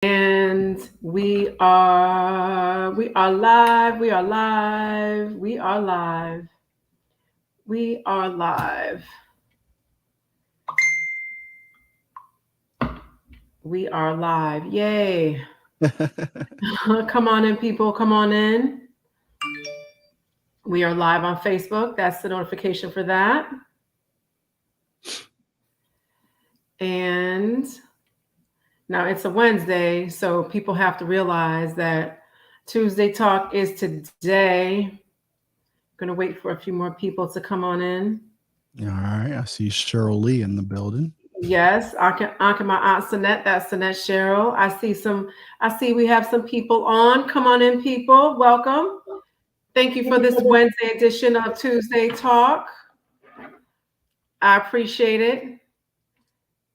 And we are live, we are live, we are live, we are live, we are live. Yay. Come on in, people, come on in. We are live on Facebook. That's the notification for that. And now it's a Wednesday, so people have to realize that Tuesday talk is today. Gonna wait for a few more people to come on in. All right, I see Cheryl Lee in the building. Yes, I can my aunt Sinette. That's Sinette Cheryl. I see we have some people on. Come on in, people. Welcome. Thank you for this Wednesday edition of Tuesday Talk. I appreciate it.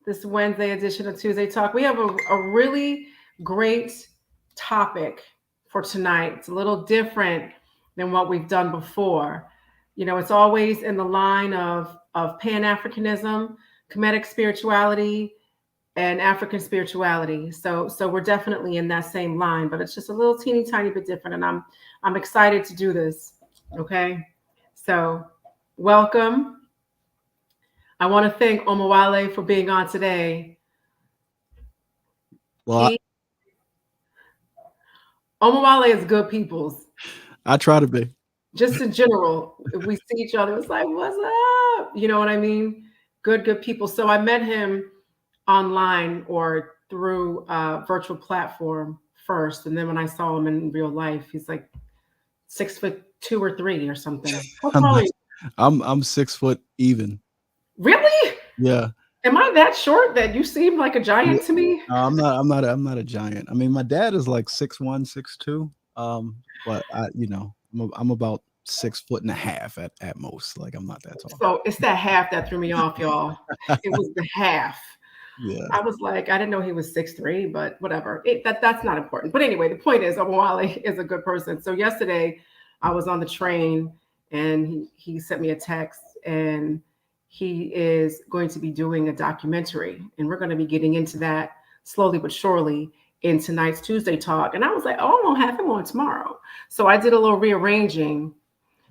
This Wednesday edition of Tuesday Talk. We have a really great topic for tonight. It's a little different than what we've done before. It's always in the line of Pan-Africanism, Kemetic spirituality, and African spirituality. So we're definitely in that same line, but it's just a little teeny tiny bit different. And I'm excited to do this. Okay. So welcome. I want to thank Omowale for being on today. Well, Omowale is good people's. I try to be. Just in general, if we see each other, it's like, what's up? You know what I mean? Good people. So I met him online or through a virtual platform first, and then when I saw him in real life, he's like 6'2" or 3" or something. How I'm tall are not, you? I'm 6 foot even. Really? Yeah. Am I that short that you seem like a Yeah. giant to me? No, I'm not a giant. I mean, my dad is like 6'1", 6'2". But I'm about 6 foot and a half at most. Like I'm not that tall. So it's that half that threw me off, y'all. It was the half. Yeah. I was like, I didn't know he was 6'3", but whatever. That's not important. But anyway, the point is, Omowale is a good person. So yesterday, I was on the train, and he sent me a text, and he is going to be doing a documentary, and we're going to be getting into that slowly but surely in tonight's Tuesday talk. And I was like, oh, I'm gonna have him on tomorrow. So I did a little rearranging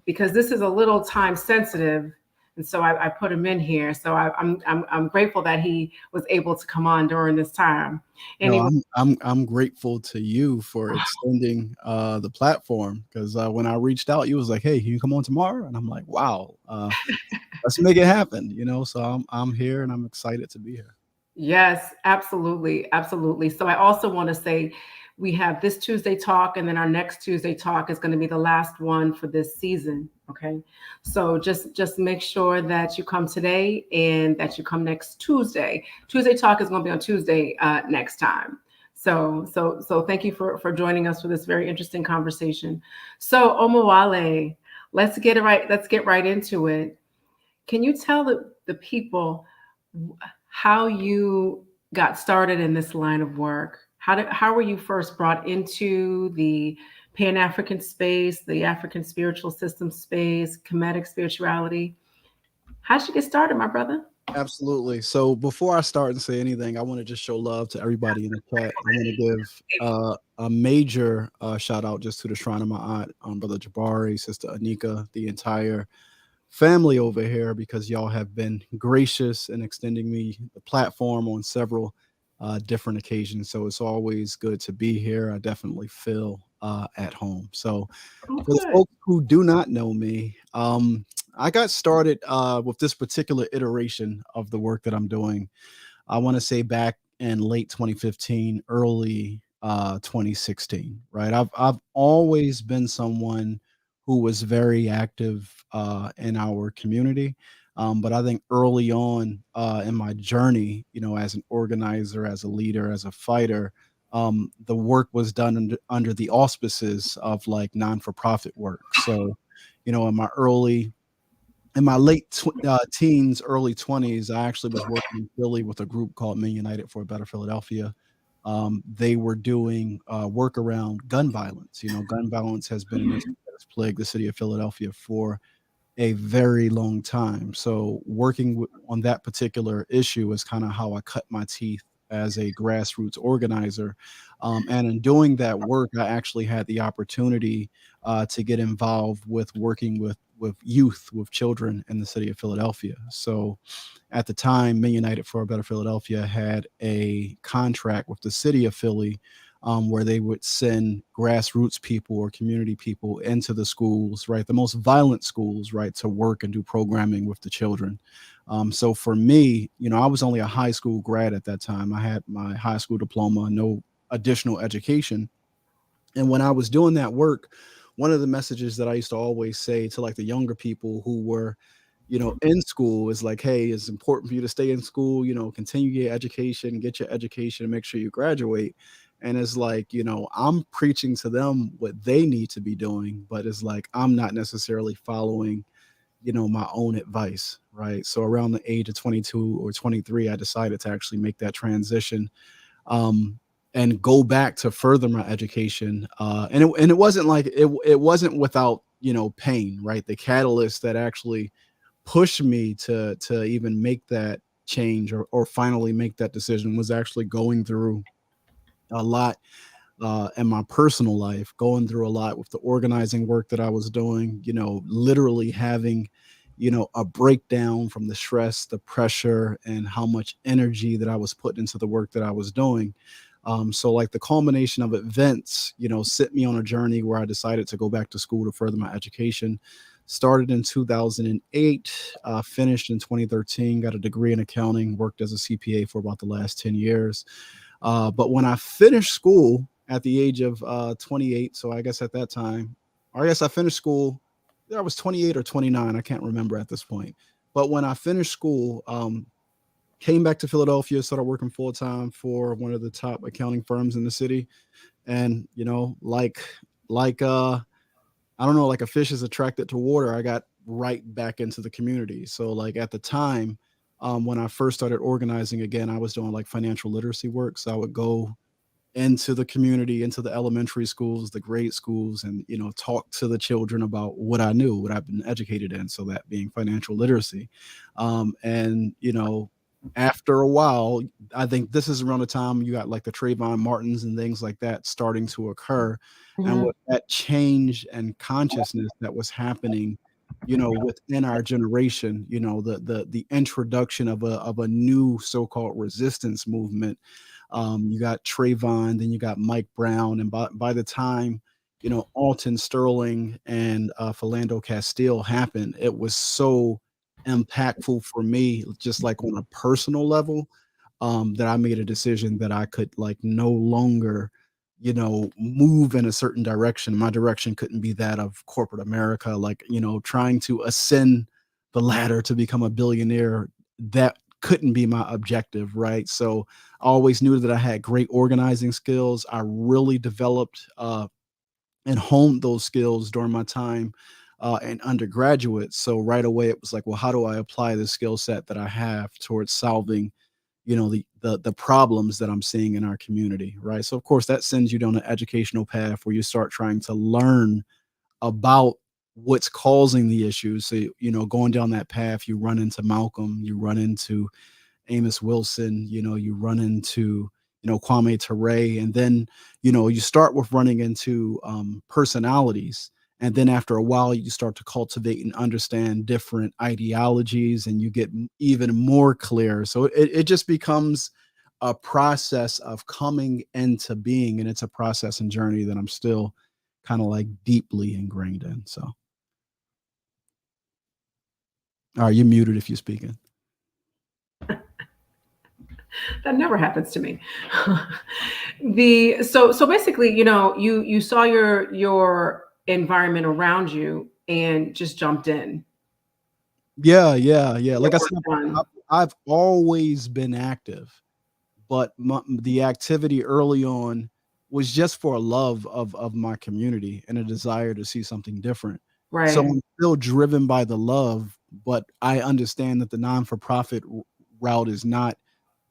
because this is a little time sensitive, and so I put him in here. So I'm grateful that he was able to come on during this time. No, Anyway, I'm grateful to you for extending the platform because when I reached out, you was like, "Hey, can you come on tomorrow?" And I'm like, "Wow, let's make it happen." So I'm here and I'm excited to be here. yes, absolutely, absolutely. So I also want to say we have this Tuesday talk, and then our next Tuesday talk is going to be the last one for this season. Okay, so just make sure that you come today and that you come next Tuesday. Tuesday talk is going to be on Tuesday next time. So thank you for joining us for this very interesting conversation. So Omowale, let's get it right. Let's get right into it. Can you tell the people how you got started in this line of work? How were you first brought into the Pan African space, the African spiritual system space, Kemetic spirituality? How did you get started, my brother? Absolutely. So before I start and say anything, I want to just show love to everybody in the chat. I want to give a major shout out just to the shrine of my aunt, Brother Jabari, Sister Anika, the entire family over here, because y'all have been gracious in extending me the platform on several different occasions. So it's always good to be here. I definitely feel at home. So Oh, for the good. folks who do not know me, I got started with this particular iteration of the work that I'm doing. I want to say back in late 2015, early 2016. Right, I've always been someone who was very active in our community. But I think early on in my journey, as an organizer, as a leader, as a fighter, the work was done under the auspices of like non-for-profit work. So, in my late teens, early 20s, I actually was working in Philly with a group called Men United for a Better Philadelphia. They were doing work around gun violence. Gun violence has been an issue that has plagued the city of Philadelphia for a very long time. So working on that particular issue is kind of how I cut my teeth as a grassroots organizer. And in doing that work, I actually had the opportunity to get involved with working with youth, with children in the city of Philadelphia. So at the time, Men United for a Better Philadelphia had a contract with the city of Philly, where they would send grassroots people or community people into the schools, right, the most violent schools, right, to work and do programming with the children. So for me, I was only a high school grad at that time. I had my high school diploma, no additional education. And when I was doing that work, one of the messages that I used to always say to like the younger people who were, in school is like, hey, it's important for you to stay in school, continue your education, get your education, and make sure you graduate. And it's like, I'm preaching to them what they need to be doing, but it's like I'm not necessarily following, my own advice, right? So around the age of 22 or 23, I decided to actually make that transition, um, and go back to further my education. And it wasn't like it wasn't without pain, right? The catalyst that actually pushed me to even make that change, or finally make that decision, was actually going through a lot in my personal life, going through a lot with the organizing work that I was doing, literally having, a breakdown from the stress, the pressure, and how much energy that I was putting into the work that I was doing. So like the culmination of events, sent me on a journey where I decided to go back to school to further my education. Started in 2008, finished in 2013, got a degree in accounting, worked as a CPA for about the last 10 years. But when I finished school at the age of 28, so I guess at that time, or I guess I finished school, I was 28 or 29, I can't remember at this point. But when I finished school, came back to Philadelphia, started working full time for one of the top accounting firms in the city. And, like I don't know, like a fish is attracted to water, I got right back into the community. So like at the time, when I first started organizing again, I was doing like financial literacy work. So I would go into the community, into the elementary schools, the grade schools, and talk to the children about what I knew, what I've been educated in. So that being financial literacy, and after a while, I think this is around the time you got like the Trayvon Martins and things like that starting to occur, and Mhm. with that change and consciousness that was happening, within our generation, the introduction of a new so-called resistance movement. You got Trayvon, then you got Mike Brown, and by the time Alton Sterling and Philando Castile happened, it was so impactful for me, just like on a personal level, that I made a decision that I could like no longer, move in a certain direction. My direction couldn't be that of corporate America, like trying to ascend the ladder to become a billionaire. That couldn't be my objective, right? So I always knew that I had great organizing skills. I really developed and honed those skills during my time in undergraduate. So right away, it was like, well, how do I apply the skill set that I have towards solving, the problems that I'm seeing in our community, right? So of course, that sends you down an educational path where you start trying to learn about what's causing the issues. So going down that path, you run into Malcolm, you run into Amos Wilson, you run into, Kwame Ture, and then, you start with running into personalities. And then after a while, you start to cultivate and understand different ideologies, and you get even more clear. So it just becomes a process of coming into being. And it's a process and journey that I'm still kind of like deeply ingrained in. So, all right, you're muted if you're speaking. That never happens to me. So basically, you saw your environment around you and just jumped in. Yeah, yeah, yeah. Get Like I work said, done. I've always been active, but the activity early on was just for a love of my community and a desire to see something different. So Right. I'm still driven by the love, but I understand that the non for profit route is not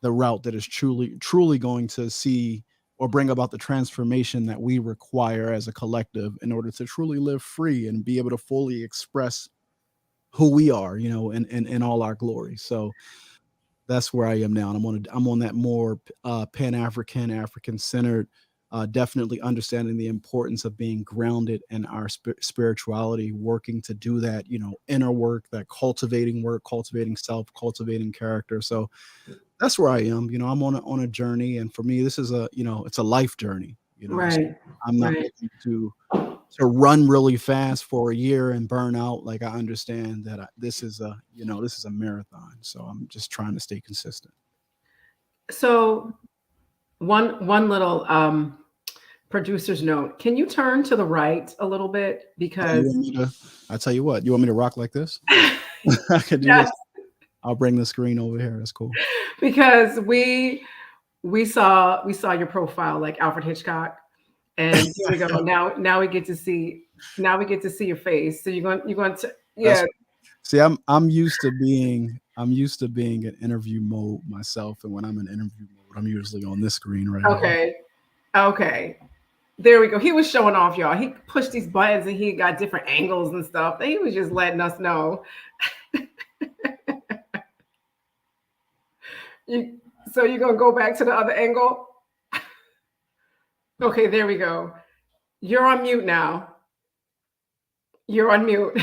the route that is truly going to see or bring about the transformation that we require as a collective in order to truly live free and be able to fully express who we are, in all our glory. So that's where I am now. And I'm on that more Pan-African, African-centered, definitely understanding the importance of being grounded in our spirituality, working to do that, inner work, that cultivating work, cultivating self, cultivating character. So that's where I am. I'm on a journey, and for me, this is it's a life journey. So Right, I'm not right. looking to run really fast for a year and burn out. Like, I understand that this is a marathon. So I'm just trying to stay consistent. So one little producer's note. Can you turn to the right a little bit? Oh, you Because want me to? I tell you what. You want me to rock like this? I could do yes, this. I'll bring the screen over here. That's cool. because we saw your profile like Alfred Hitchcock, and here we go. Now we get to see your face. So you're going to That's yeah. See, I'm used to being in interview mode myself, and when I'm in interview mode, I'm usually on this screen right here. Okay, okay. There we go. He was showing off, y'all. He pushed these buttons and he got different angles and stuff. He was just letting us know. You, so you're gonna go back to the other angle? Okay, there we go. You're on mute now. You're on mute.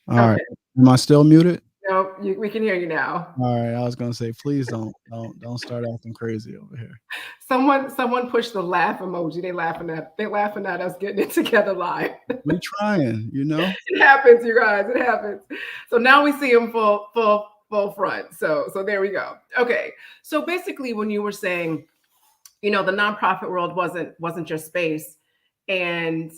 All right. Okay. Am I still muted? No, we can hear you now. All right. I was gonna say, please don't start acting crazy over here. Someone pushed the laugh emoji. They laughing at us getting it together live. We trying. It happens, you guys. It happens. So now we see him full front. So there we go. Okay. So basically, when you were saying, the nonprofit world wasn't your space, and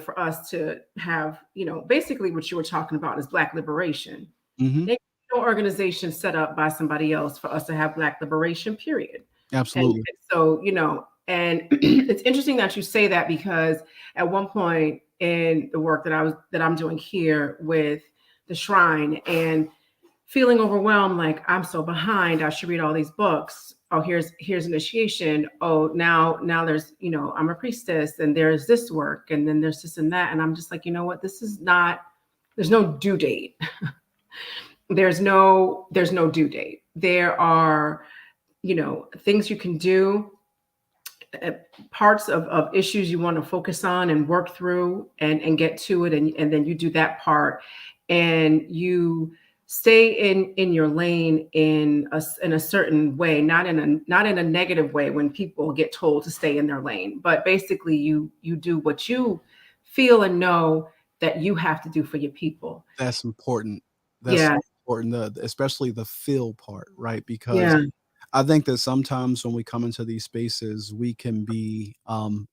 for us to have, basically what you were talking about is Black liberation. Hmm. There's no organization set up by somebody else for us to have Black liberation, period. And Absolutely. so, and it's interesting that you say that, because at one point in the work that I'm doing here with the shrine, and feeling overwhelmed, like I'm so behind, I should read all these books. Oh, here's initiation. Oh, now there's, I'm a priestess, and there's this work, and then there's this and that. And I'm just like, you know what? This is not, there's no due date. There's no due date. There are, things you can do, uh, parts of issues you want to focus on and work through, and get to it, and then you do that part, and you stay in your lane in a certain way, not in a negative way when people get told to stay in their lane, but basically you do what you feel and know that you have to do for your people. That's important. That's Yeah, so important, especially the feel part, right? Because yeah, I think that sometimes when we come into these spaces, we can be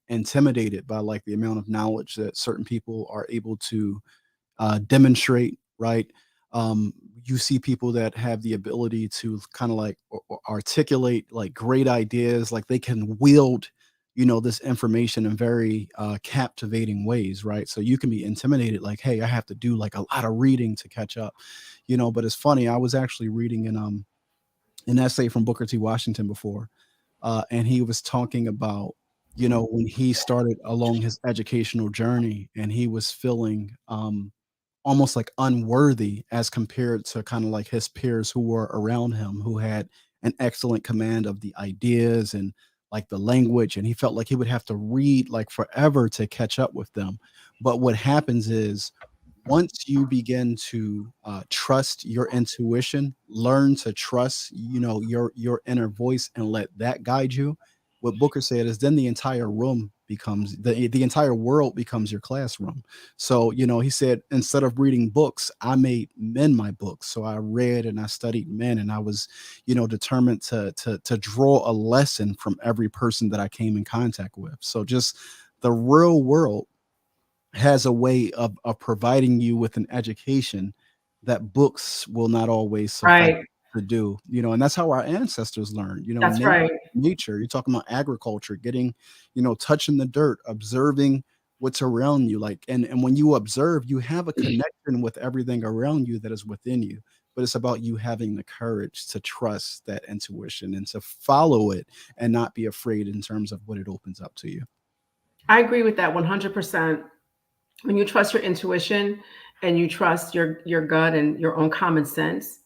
intimidated by like the amount of knowledge that certain people are able to demonstrate, right? Um, you see people that have the ability to kind of like articulate like great ideas, like they can wield, this information in very captivating ways, right? So you can be intimidated, like, hey, I have to do like a lot of reading to catch up, But it's funny, I was actually reading an essay from Booker T. Washington before, and he was talking about, when he started along his educational journey, and he was feeling almost like unworthy as compared to kind of like his peers who were around him, who had an excellent command of the ideas and like the language, and he felt like he would have to read like forever to catch up with them. But what happens is, once you begin to trust your intuition, learn to trust, your inner voice, and let that guide you. What Booker said is, then the entire room becomes the entire world becomes your classroom. So, he said, instead of reading books, I made men my books. So I read and I studied men, and I was, determined to draw a lesson from every person that I came in contact with. So just the real world has a way of providing you with an education that books will not always suffice right. to do, and that's how our ancestors learned, That's right. nature. You're talking about agriculture, getting, touching the dirt, observing what's around you. Like, and when you observe, you have a connection with everything around you that is within you. But it's about you having the courage to trust that intuition and to follow it and not be afraid in terms of what it opens up to you. I agree with that 100%. when you trust your intuition and you trust your gut and your own common sense,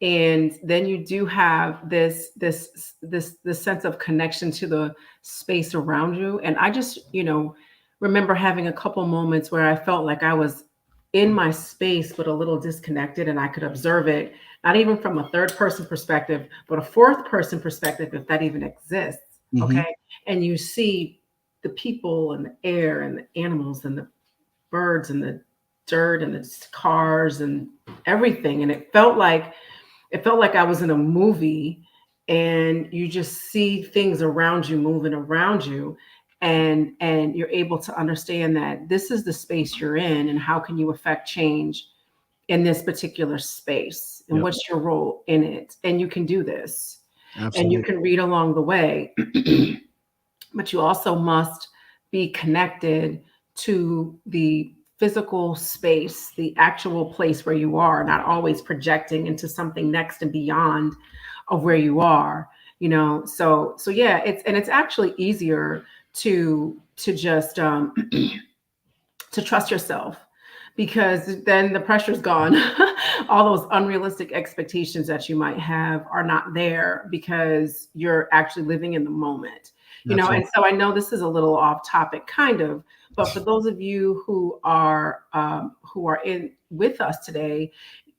and then you do have this sense of connection to the space around you. And I just, remember having a couple moments where I felt like I was in my space but a little disconnected, and I could observe it, not even from a third person perspective but a fourth person perspective, if that even exists. Hmm. Okay. And you see the people and the air and the animals and the birds and the dirt and the cars and everything, and it felt like I was in a movie, and you just see things around you moving around you, and you're able to understand that this is the space you're in, and how can you affect change in this particular space, and Yep. what's your role in it, and you can do this, and you Absolutely. can read along the way. But you also must be connected to the physical space, the actual place where you are, not always projecting into something next and beyond of where you are. So yeah, it's actually easier to just to trust yourself, because then the pressure's gone. All those unrealistic expectations that you might have are not there, because you're actually living in the moment. And Absolutely. so I know this is a little off topic, kind of, but for those of you who are in with us today,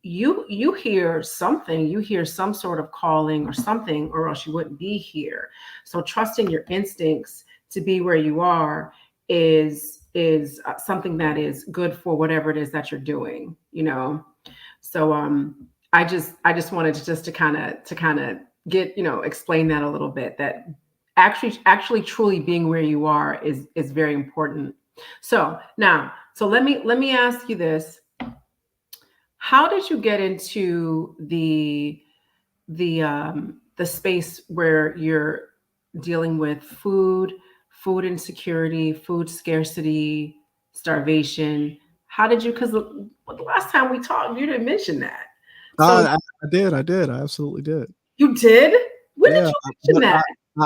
you hear something, you hear some sort of calling or something, or else you wouldn't be here. So trusting your instincts to be where you are is something that is good for whatever it is that you're doing. So I just wanted to just to kind of get, explain that a little bit, that actually truly being where you are is very important. So let me ask you this: how did you get into the space where you're dealing with food insecurity, food scarcity, starvation? How did you? Because the last time we talked, you didn't mention that. So I did. I did. I absolutely did. you did. When did Yeah, you but mention that?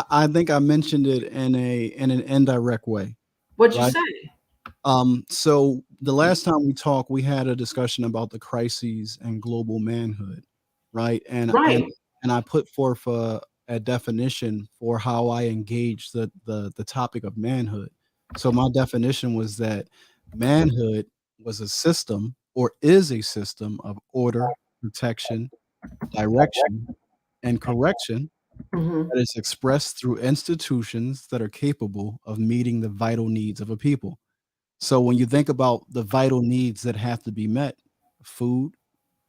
I think I mentioned it in an indirect way, What'd you right? say? So the last time we talked, we had a discussion about the crises and global manhood, right? Right. And I put forth a definition for how I engage the topic of manhood. So my definition was that manhood was a system, or is a system, of order, protection, direction, and correction Hmm. that is expressed through institutions that are capable of meeting the vital needs of a people. So when you think about the vital needs that have to be met, food,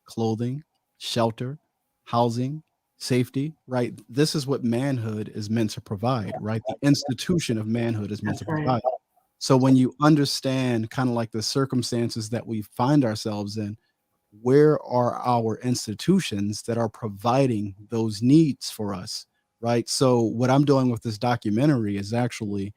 clothing, shelter, housing, safety, right? This is what manhood is meant to provide, right? The institution of manhood is meant That's to right. provide. So when you understand kind of like the circumstances that we find ourselves in, where are our institutions that are providing those needs for us, right? So what I'm doing with this documentary is actually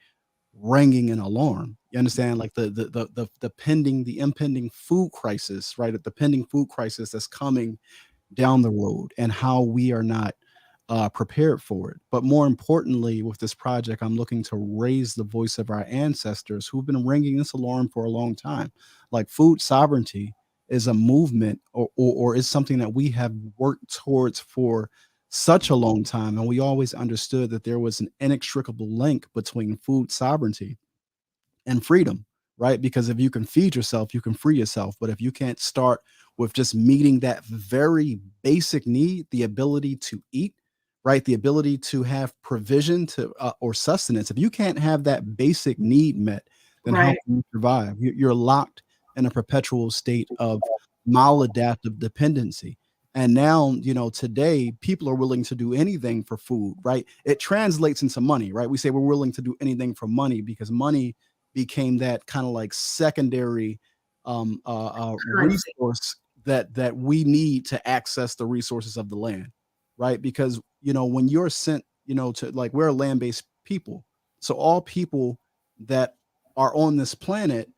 ringing an alarm. You understand, like the impending food crisis, right? The pending food crisis that's coming down the road, and how we are not prepared for it. But more importantly, with this project, I'm looking to raise the voice of our ancestors who've been ringing this alarm for a long time. Like, food sovereignty is a movement, or is something that we have worked towards for such a long time. And we always understood that there was an inextricable link between food sovereignty and freedom, right? Because if you can feed yourself, you can free yourself. But if you can't start with just meeting that very basic need, the ability to eat, right? The ability to have provision to or sustenance. If you can't have that basic need met, then how Right. can you survive? You're locked in a perpetual state of maladaptive dependency. And now, today, people are willing to do anything for food, right? It translates into money, right? We say we're willing to do anything for money because money became that kind of like secondary Currency. resource that we need to access the resources of the land, right? Because when you're sent, to, like, we're a land-based people, so all people that are on this planet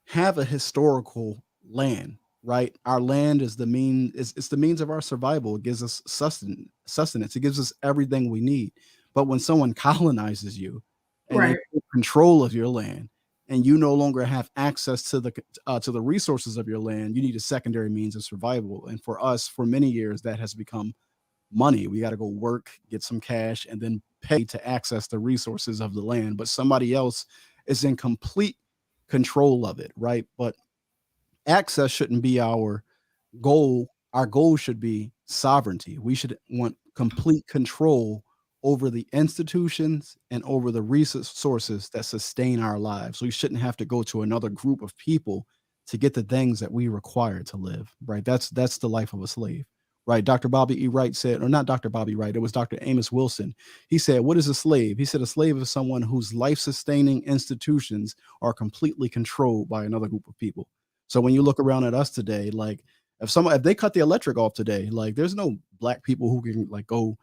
have a historical land, right? Our land is it's the means of our survival. It gives us sustenance. It gives us everything we need. But when someone colonizes you and they Right. take control of your land and you no longer have access to the resources of your land, you need a secondary means of survival. And for us, for many years, that has become money. We got to go work, get some cash, and then pay to access the resources of the land. But somebody else is in complete control of it, right? But access shouldn't be our goal. Our goal should be sovereignty. We should want complete control over the institutions and over the resources that sustain our lives. We shouldn't have to go to another group of people to get the things that we require to live, right? That's the life of a slave, right? Dr. Bobby E. Wright said, or not Dr. Bobby Wright, it was Dr. Amos Wilson. He said, what is a slave? He said, a slave is someone whose life-sustaining institutions are completely controlled by another group of people. So when you look around at us today, like if they cut the electric off today, like there's no black people who can like go,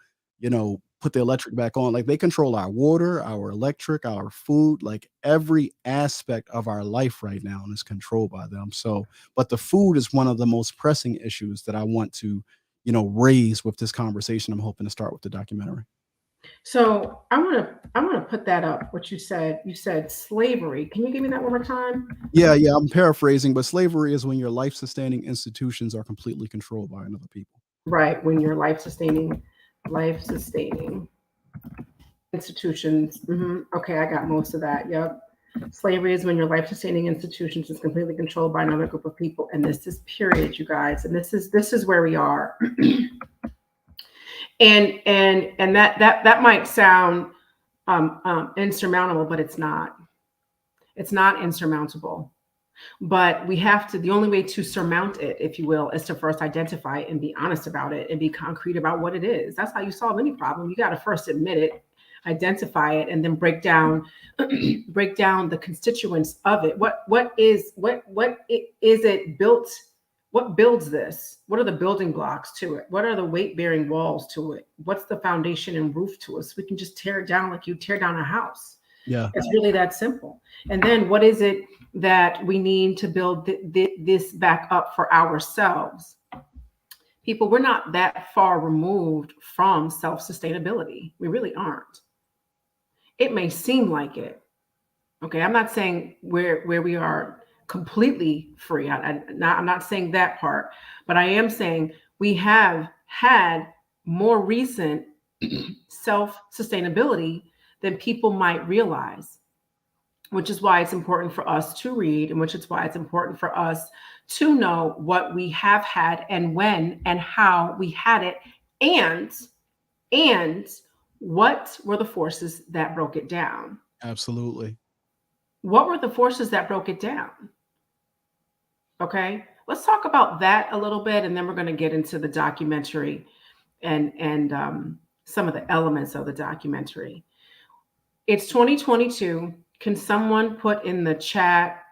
put the electric back on. Like they control our water, our electric, our food, like every aspect of our life right now is controlled by them. So, but the food is one of the most pressing issues that I want to, raise with this conversation. I'm hoping to start with the documentary. So I want to put that up. What you said slavery. Can you give me that one more time? Yeah, I'm paraphrasing, but slavery is when your life-sustaining institutions are completely controlled by another people. Right, when your life-sustaining institutions. Okay, I got most of that. Yep. Slavery is when your life-sustaining institutions is completely controlled by another group of people, and this is period, you guys. And this is where we are. and that might sound insurmountable, but it's not. It's not insurmountable. But we have to, the only way to surmount it, if you will, is to first identify it and be honest about it and be concrete about what it is. That's how you solve any problem. You got to first admit it, identify it, and then break down the constituents of it. What is it built? What builds this? What are the building blocks to it? What are the weight-bearing walls to it? What's the foundation and roof to it? So we can just tear it down like you tear down a house. Yeah. It's really that simple. And then what is it that we need to build this back up for ourselves? People, we're not that far removed from self-sustainability. We really aren't. It may seem like it. Okay, I'm not saying where we are completely free. I'm not saying that part, but I am saying we have had more recent self-sustainability than people might realize, which is why it's important for us to read, and which is why it's important for us to know what we have had and when and how we had it, and what were the forces that broke it down. Absolutely. What were the forces that broke it down? Okay, let's talk about that a little bit, and then we're going to get into the documentary and some of the elements of the documentary. It's 2022. Can someone put in the chat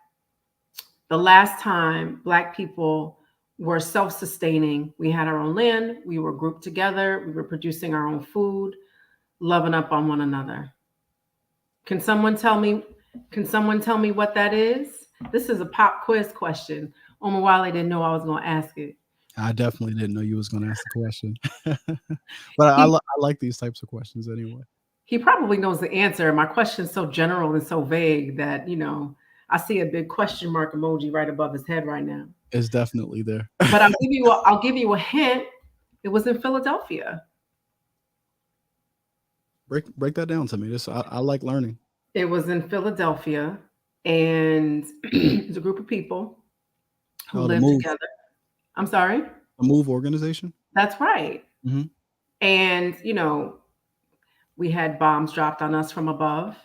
the last time Black people were self-sustaining? We had our own land. We were grouped together. We were producing our own food, loving up on one another. Can someone tell me what that is? This is a pop quiz question. Omowale didn't know I was going to ask it. I definitely didn't know you was going to ask the question. But I like these types of questions anyway. He probably knows the answer. My question is so general and so vague that, I see a big question mark emoji right above his head right now. It's definitely there. But I'll give you a hint. It was in Philadelphia. Break that down to me. I like learning. It was in Philadelphia, and it's a group of people who lived together. I'm sorry? The MOVE organization? That's right. Mm-hmm. And, we had bombs dropped on us from above.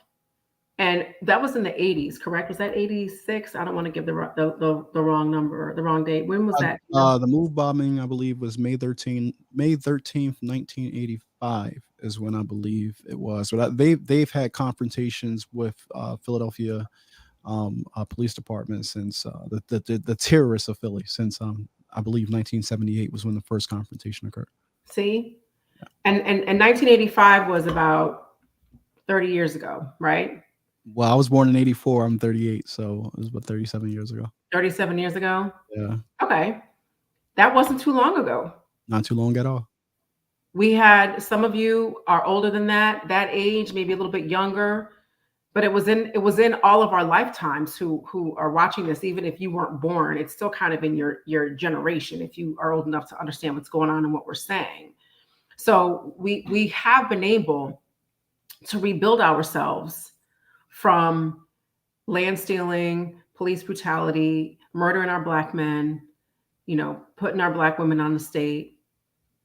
And that was in the 80s, correct? Was that 86? I don't want to give the wrong number, the wrong date. When was that? The MOVE bombing, I believe, was May 13th, 1985 is when I believe it was. But they've had confrontations with Philadelphia police department since the terrorists of Philly since I believe 1978 was when the first confrontation occurred. See? Yeah. And 1985 was about 30 years ago, right? Well, I was born in 84. I'm 38, so it was about 37 years ago. 37 years ago? Yeah. Okay. That wasn't too long ago. Not too long at all. We had, some of you are older than that age, maybe a little bit younger. But it was in all of our lifetimes who are watching this. Even if you weren't born, it's still kind of in your generation if you are old enough to understand what's going on and what we're saying. So we have been able to rebuild ourselves from land stealing, police brutality, murdering our black men, putting our black women on the state.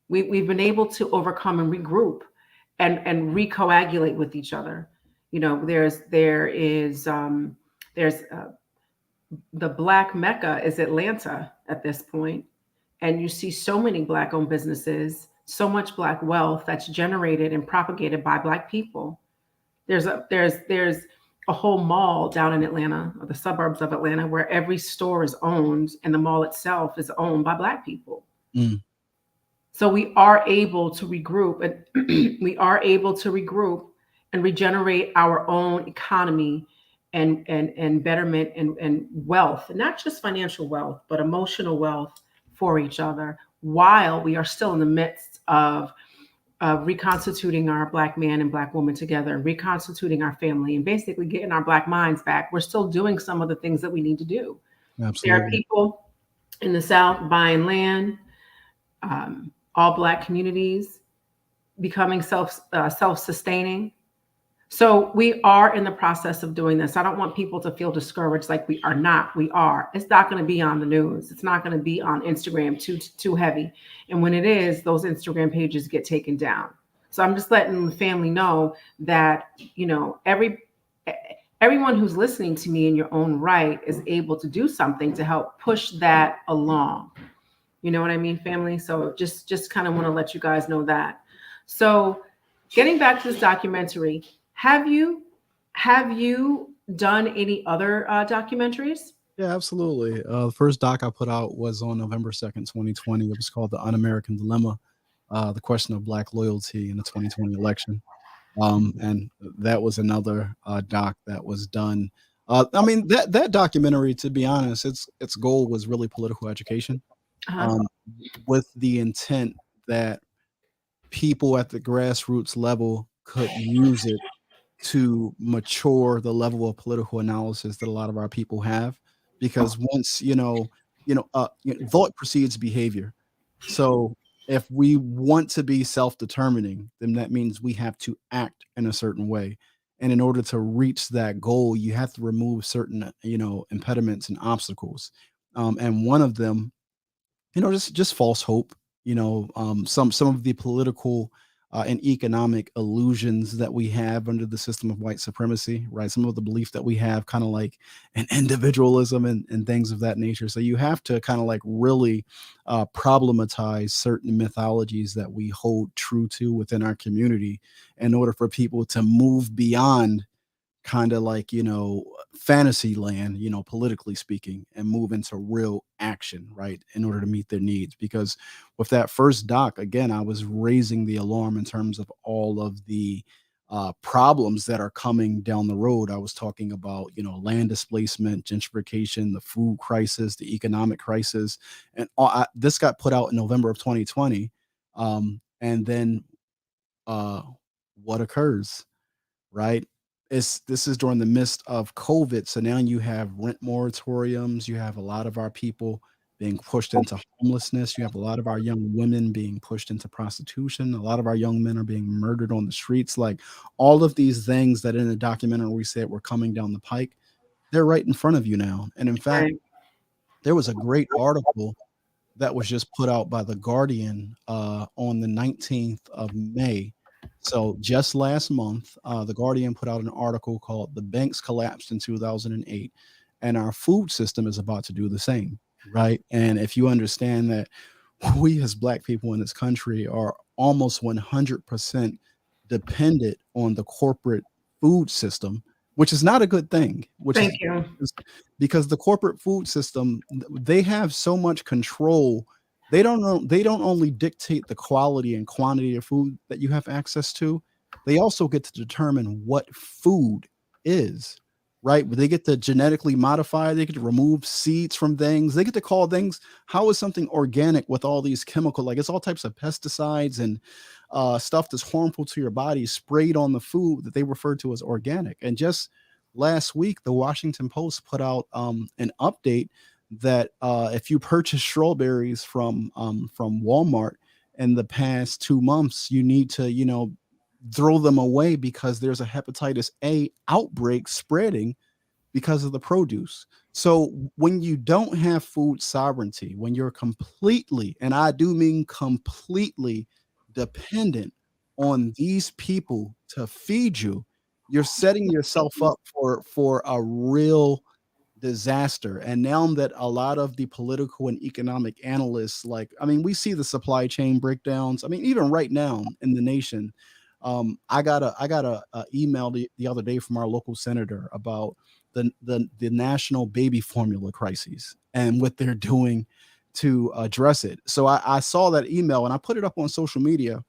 We've been able to overcome and regroup and recoagulate with each other. There's the black mecca is Atlanta at this point, and you see so many black owned businesses, so much black wealth that's generated and propagated by black people. There's a whole mall down in Atlanta, or the suburbs of Atlanta, where every store is owned and the mall itself is owned by black people. Mm. So we are able to regroup, and we are able to regroup and regenerate our own economy and betterment and wealth, and not just financial wealth, but emotional wealth for each other, while we are still in the midst of reconstituting our black man and black woman together, and reconstituting our family, and basically getting our black minds back. We're still doing some of the things that we need to do. There are Absolutely. people in the South buying land, all black communities becoming self-sustaining. So we are in the process of doing this. I don't want people to feel discouraged like we are not. We are. It's not going to be on the news. It's not going to be on Instagram too heavy. And when it is, those Instagram pages get taken down. So I'm just letting the family know that, everyone who's listening to me in your own right is able to do something to help push that along. You know what I mean, family? So just kind of want to let you guys know that. So getting back to this documentary, have you done any other documentaries? Yeah, absolutely. The first doc I put out was on November 2nd, 2020. It was called The Un-American Dilemma, the question of black loyalty in the 2020 election. And that was another doc that was done. I mean, that documentary, to be honest, its goal was really political education, Uh-huh. um, with the intent that people at the grassroots level could use it to mature the level of political analysis that a lot of our people have. Because once thought precedes behavior. So if we want to be self-determining, then that means we have to act in a certain way. And in order to reach that goal, you have to remove certain, impediments and obstacles. And one of them, just false hope, some of the political and economic illusions that we have under the system of white supremacy, right? Some of the belief that we have, kind of like an individualism and things of that nature. So you have to kind of like really problematize certain mythologies that we hold true to within our community in order for people to move beyond kind of like, fantasy land, politically speaking, and move into real action, right, in order to meet their needs. Because with that first doc, again, I was raising the alarm in terms of all of the problems that are coming down the road. I was talking about, land displacement, gentrification, the food crisis, the economic crisis. And this got put out in November of 2020. And then what occurs? Right? This is during the midst of COVID. So now you have rent moratoriums, you have a lot of our people being pushed into homelessness, you have a lot of our young women being pushed into prostitution, a lot of our young men are being murdered on the streets. Like all of these things that in the documentary we said were coming down the pike, they're right in front of you now. And in fact, Right. there was a great article that was just put out by The Guardian on the 19th of May. So just last month, The Guardian put out an article called "The Banks Collapsed in 2008, and Our Food System is About to Do the Same." Right. And if you understand that we as Black people in this country are almost 100% dependent on the corporate food system, which is not a good thing, which Thank is you. because the corporate food system, they have so much control. They don't only dictate the quality and quantity of food that you have access to, they also get to determine what food is. right? They get to genetically modify, they get to remove seeds from things, they get to call things. How is something organic with all these chemical, like it's all types of pesticides and stuff that's harmful to your body sprayed on the food that they refer to as organic. And just last week, the Washington Post put out an update that if you purchase strawberries from Walmart in the past 2 months, you need to, throw them away because there's a hepatitis A outbreak spreading because of the produce. So when you don't have food sovereignty, when you're completely, and I do mean completely, dependent on these people to feed you, you're setting yourself up for a real disaster. And now that a lot of the political and economic analysts, like, I mean, we see the supply chain breakdowns. I mean, even right now in the nation, I got a email the other day from our local senator about the national baby formula crises and what they're doing to address it. So I saw that email and I put it up on social media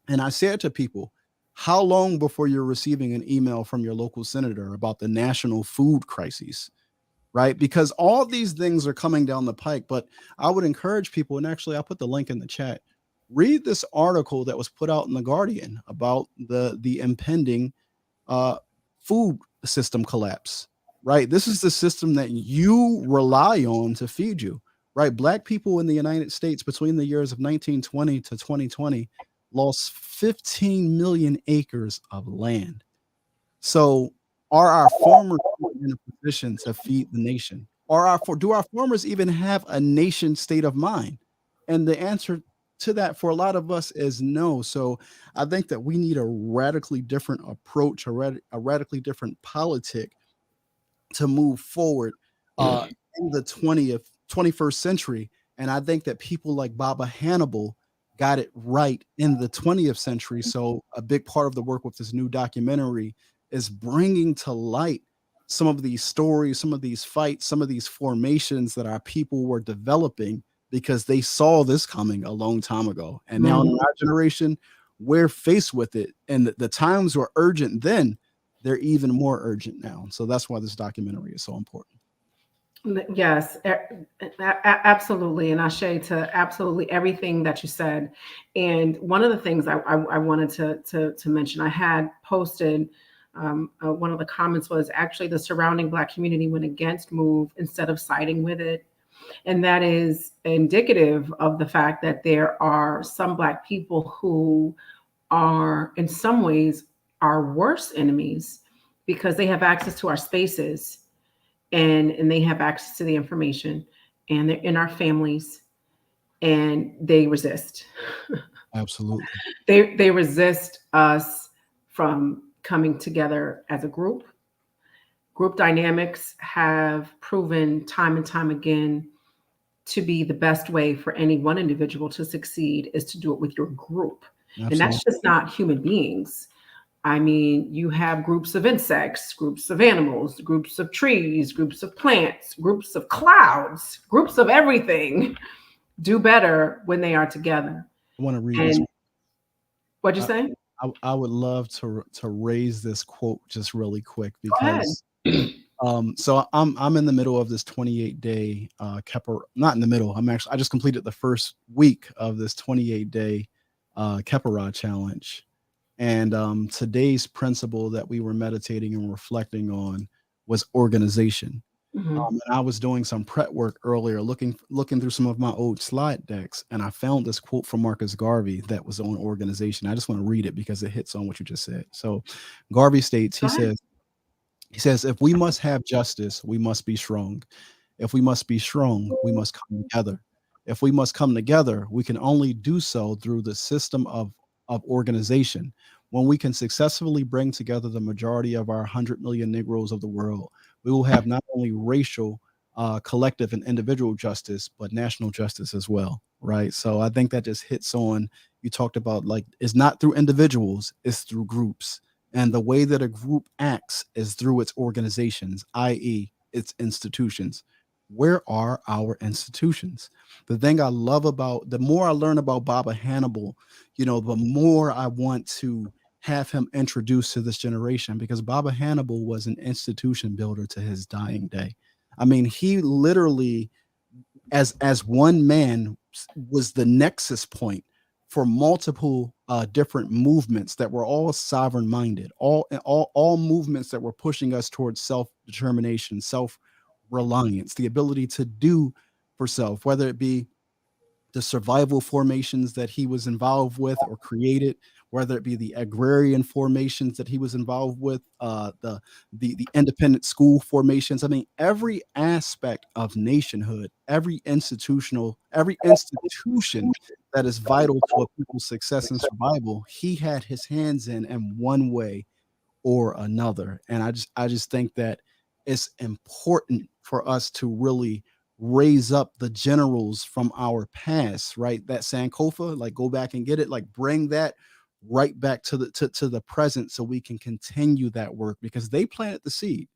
and I said to people, how long before you're receiving an email from your local senator about the national food crises? Right? Because all these things are coming down the pike. But I would encourage people, and actually, I'll put the link in the chat. Read this article that was put out in the Guardian about the impending uh, food system collapse. Right? This is the system that you rely on to feed you. Right? Black people in the United States between the years of 1920 to 2020 lost 15 million acres of land. So, are our farmers in a position to feed the nation? Do our farmers even have a nation state of mind? And the answer to that for a lot of us is no. So, I think that we need a radically different approach, a radically different politic to move forward in the 21st century. And I think that people like Baba Hannibal got it right in the 20th century. So a big part of the work with this new documentary is bringing to light some of these stories, some of these fights, some of these formations that our people were developing because they saw this coming a long time ago. And now in our generation, we're faced with it. And the times were urgent then, they're even more urgent now. So that's why this documentary is so important. Yes, absolutely. And I share to absolutely everything that you said. And one of the things I wanted to mention, I had posted one of the comments was actually the surrounding Black community went against MOVE instead of siding with it. And that is indicative of the fact that there are some Black people who are, in some ways, our worst enemies because they have access to our spaces and they have access to the information and they're in our families and they resist. Absolutely. They resist us from coming together as a group. Group dynamics have proven time and time again to be the best way for any one individual to succeed is to do it with your group. And Absolutely. that's just not human beings. I mean, you have groups of insects, groups of animals, groups of trees, groups of plants, groups of clouds, groups of everything do better when they are together. I want to read this. And what'd you I, say? I would love to raise this quote just really quick Go ahead. because so I'm in the middle of this 28-day not in the middle. I just completed the first week of this 28-day Kepara challenge. And today's principle that we were meditating and reflecting on was organization. Mhm. And I was doing some prep work earlier, looking through some of my old slide decks, and I found this quote from Marcus Garvey that was on organization. I just want to read it because it hits on what you just said. So Garvey states, Go ahead. he says, if we must have justice, we must be strong. If we must be strong, we must come together. If we must come together, we can only do so through the system of organization. When we can successfully bring together the majority of our 100 million Negroes of the world, we will have not only racial, collective, and individual justice, but national justice as well. Right. So I think that just hits on, you talked about, like, it's not through individuals, it's through groups. And the way that a group acts is through its organizations, i.e., its institutions. Where are our institutions? The thing I love about, the more I learn about Baba Hannibal, the more I want to have him introduced to this generation, because Baba Hannibal was an institution builder to his dying day. I mean, he literally, as one man, was the nexus point for multiple different movements that were all sovereign minded, all movements that were pushing us towards self determination, self reliance, the ability to do for self, whether it be the survival formations that he was involved with or created, whether it be the agrarian formations that he was involved with, the independent school formations. I mean, every aspect of nationhood, every institution that is vital to a people's success and survival, he had his hands in one way or another. And I just think that it's important for us to really raise up the generals from our past, right? That Sankofa, like go back and get it, like bring that right back to the present so we can continue that work, because they planted the seed,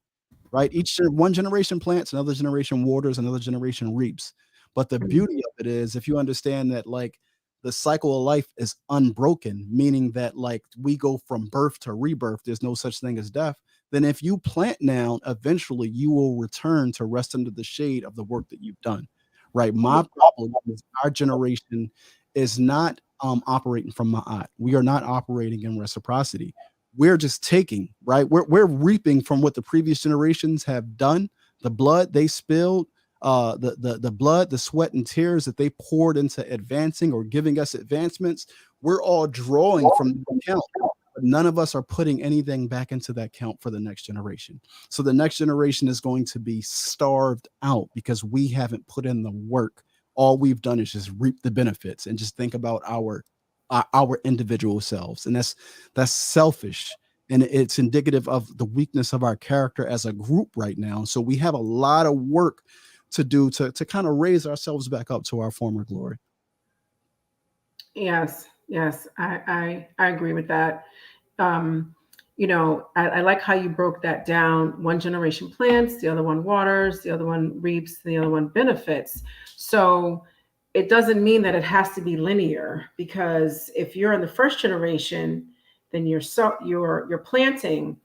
right? One generation plants, another generation waters, another generation reaps. But the beauty of it is, if you understand that, like, the cycle of life is unbroken, meaning that, like, we go from birth to rebirth, there's no such thing as death. Then if you plant now, eventually you will return to rest under the shade of the work that you've done, right? My problem is our generation is not operating from ma'at. We are not operating in reciprocity. We're just taking, right? We're reaping from what the previous generations have done, the blood they spilled, the blood, the sweat and tears that they poured into advancing or giving us advancements. We're all drawing from the account, but none of us are putting anything back into that count for the next generation. So the next generation is going to be starved out because we haven't put in the work. All we've done is just reap the benefits and just think about our individual selves, and that's selfish, and it's indicative of the weakness of our character as a group right now. So we have a lot of work to do to kind of raise ourselves back up to our former glory. Yes, yes, I agree with that. Um, I like how you broke that down. One generation plants, the other one waters, the other one reaps, the other one benefits. So it doesn't mean that it has to be linear, because if you're in the first generation, then you're planting,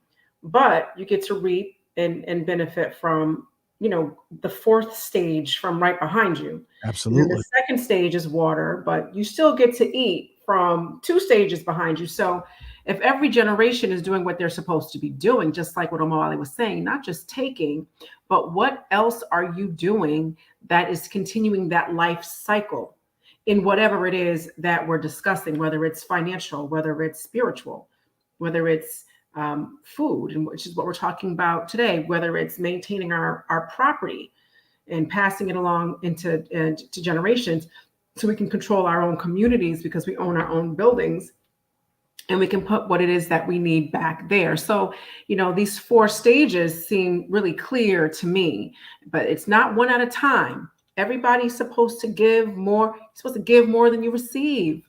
but you get to reap and benefit from the fourth stage from right behind you. And then the Absolutely. second stage is water, but you still get to eat from two stages behind you. So if every generation is doing what they're supposed to be doing, just like what Omowale was saying, not just taking, but what else are you doing that is continuing that life cycle in whatever it is that we're discussing, whether it's financial, whether it's spiritual, whether it's food, and which is what we're talking about today, whether it's maintaining our property and passing it along to generations, so we can control our own communities because we own our own buildings, and we can put what it is that we need back there. So, these four stages seem really clear to me, but it's not one at a time. Everybody's supposed to give more. You're supposed to give more than you receive.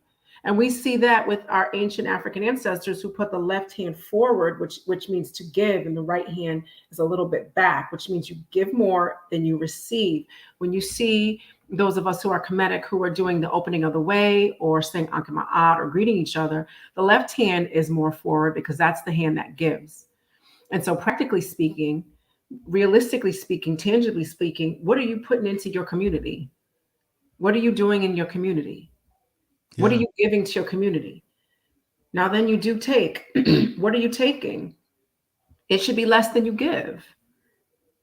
And we see that with our ancient African ancestors who put the left hand forward, which means to give, and the right hand is a little bit back, which means you give more than you receive. When you see those of us who are Kemetic, who are doing the opening of the way or saying Ankema'at or greeting each other, the left hand is more forward because that's the hand that gives. And so practically speaking, realistically speaking, tangibly speaking, what are you putting into your community? What are you doing in your community? What are Yeah. you giving to your community? Now, then you do take. What are you taking? It should be less than you give.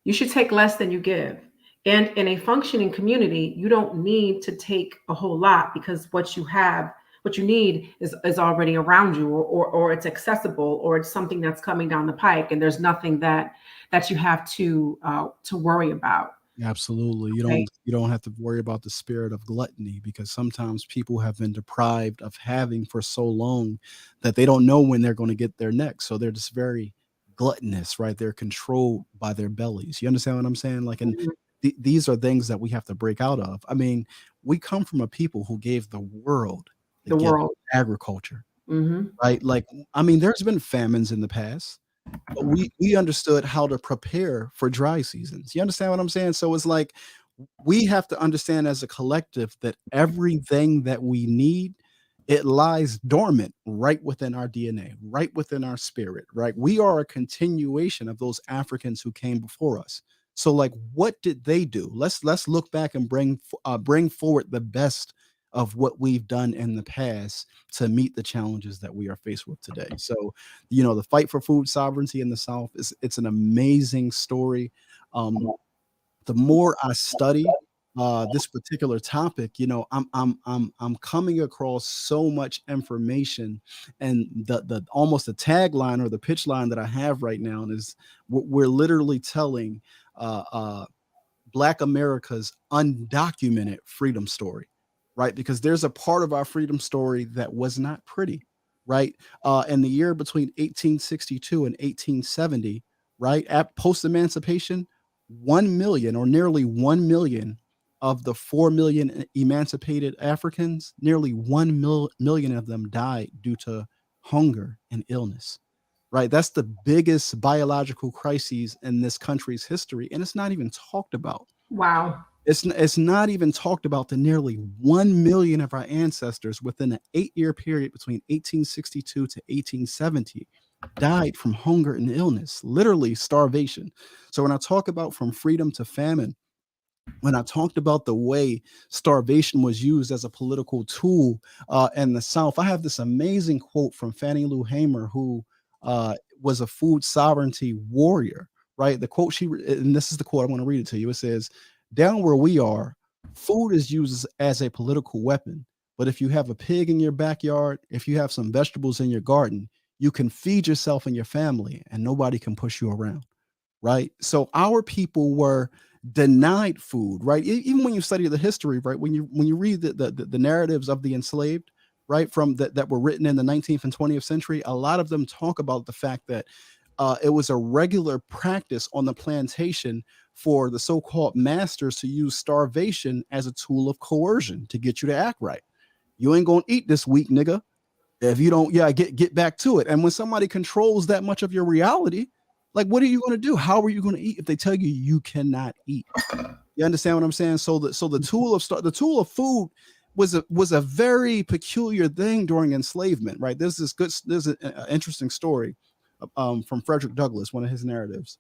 You should take less than you give. And in a functioning community, you don't need to take a whole lot, because what you have, what you need is already around you, or it's accessible, or it's something that's coming down the pike, and there's nothing that you have to worry about. Absolutely. You Okay. don't have to worry about the spirit of gluttony, because sometimes people have been deprived of having for so long that they don't know when they're going to get their next. So they're just very gluttonous, right? They're controlled by their bellies. You understand what I'm saying? Like, and Mhm. these are things that we have to break out of. I mean, we come from a people who gave the world the The gift world. of agriculture, Hmm. right? Like, I mean, there's been famines in the past, but we understood how to prepare for dry seasons. You understand what I'm saying? So it's like we have to understand as a collective that everything that we need It lies dormant right within our DNA, right within our spirit, right? We are a continuation of those Africans who came before us. So, like, what did they do? Let's look back and bring forward the best of what we've done in the past to meet the challenges that we are faced with today. So, the fight for food sovereignty in the South is it's an amazing story. Um, the more I study this particular topic, I'm coming across so much information, and the almost the tagline or the pitch line that I have right now is we're literally telling Black America's undocumented freedom story, right? Because there's a part of our freedom story that was not pretty, right? In the year between 1862 and 1870, right, at post emancipation, 1 million or nearly 1 million of the 4 million emancipated Africans, nearly 1 million of them died due to hunger and illness. Right, that's the biggest biological crises in this country's history, and it's not even talked about. Wow. It's not even talked about the nearly 1 million of our ancestors within an 8-year period between 1862 to 1870 died from hunger and illness, literally starvation. So when I talk about from freedom to famine, when I talked about the way starvation was used as a political tool in the South, I have this amazing quote from Fannie Lou Hamer, who was a food sovereignty warrior. Right, the quote and this is the quote. I want to read it to you. It says, "Down where we are, food is used as a political weapon. But if you have a pig in your backyard, if you have some vegetables in your garden, you can feed yourself and your family, and nobody can push you around." Right? So our people were denied food, right? Even when you study the history, right? When you read the narratives of the enslaved, right, from that were written in the 19th and 20th century, a lot of them talk about the fact that it was a regular practice on the plantation for the so-called masters to use starvation as a tool of coercion to get you to act right. You ain't gonna eat this week, nigga. If you don't, yeah, get back to it. And when somebody controls that much of your reality, like, what are you going to do? How are you going to eat if they tell you you cannot eat? You understand what I'm saying? So the tool of food was a very peculiar thing during enslavement, right? There's an interesting story from Frederick Douglass, one of his narratives.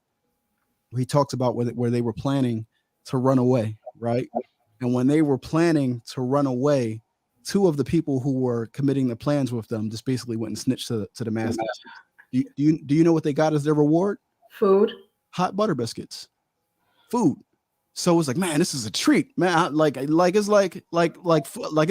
He talks about where they were planning to run away, right? And when they were planning to run away, two of the people who were committing the plans with them just basically went and snitched to the masters. Do you know what they got as their reward? Food. Hot butter biscuits. Food. So it's like, man, this is a treat, man. Like it's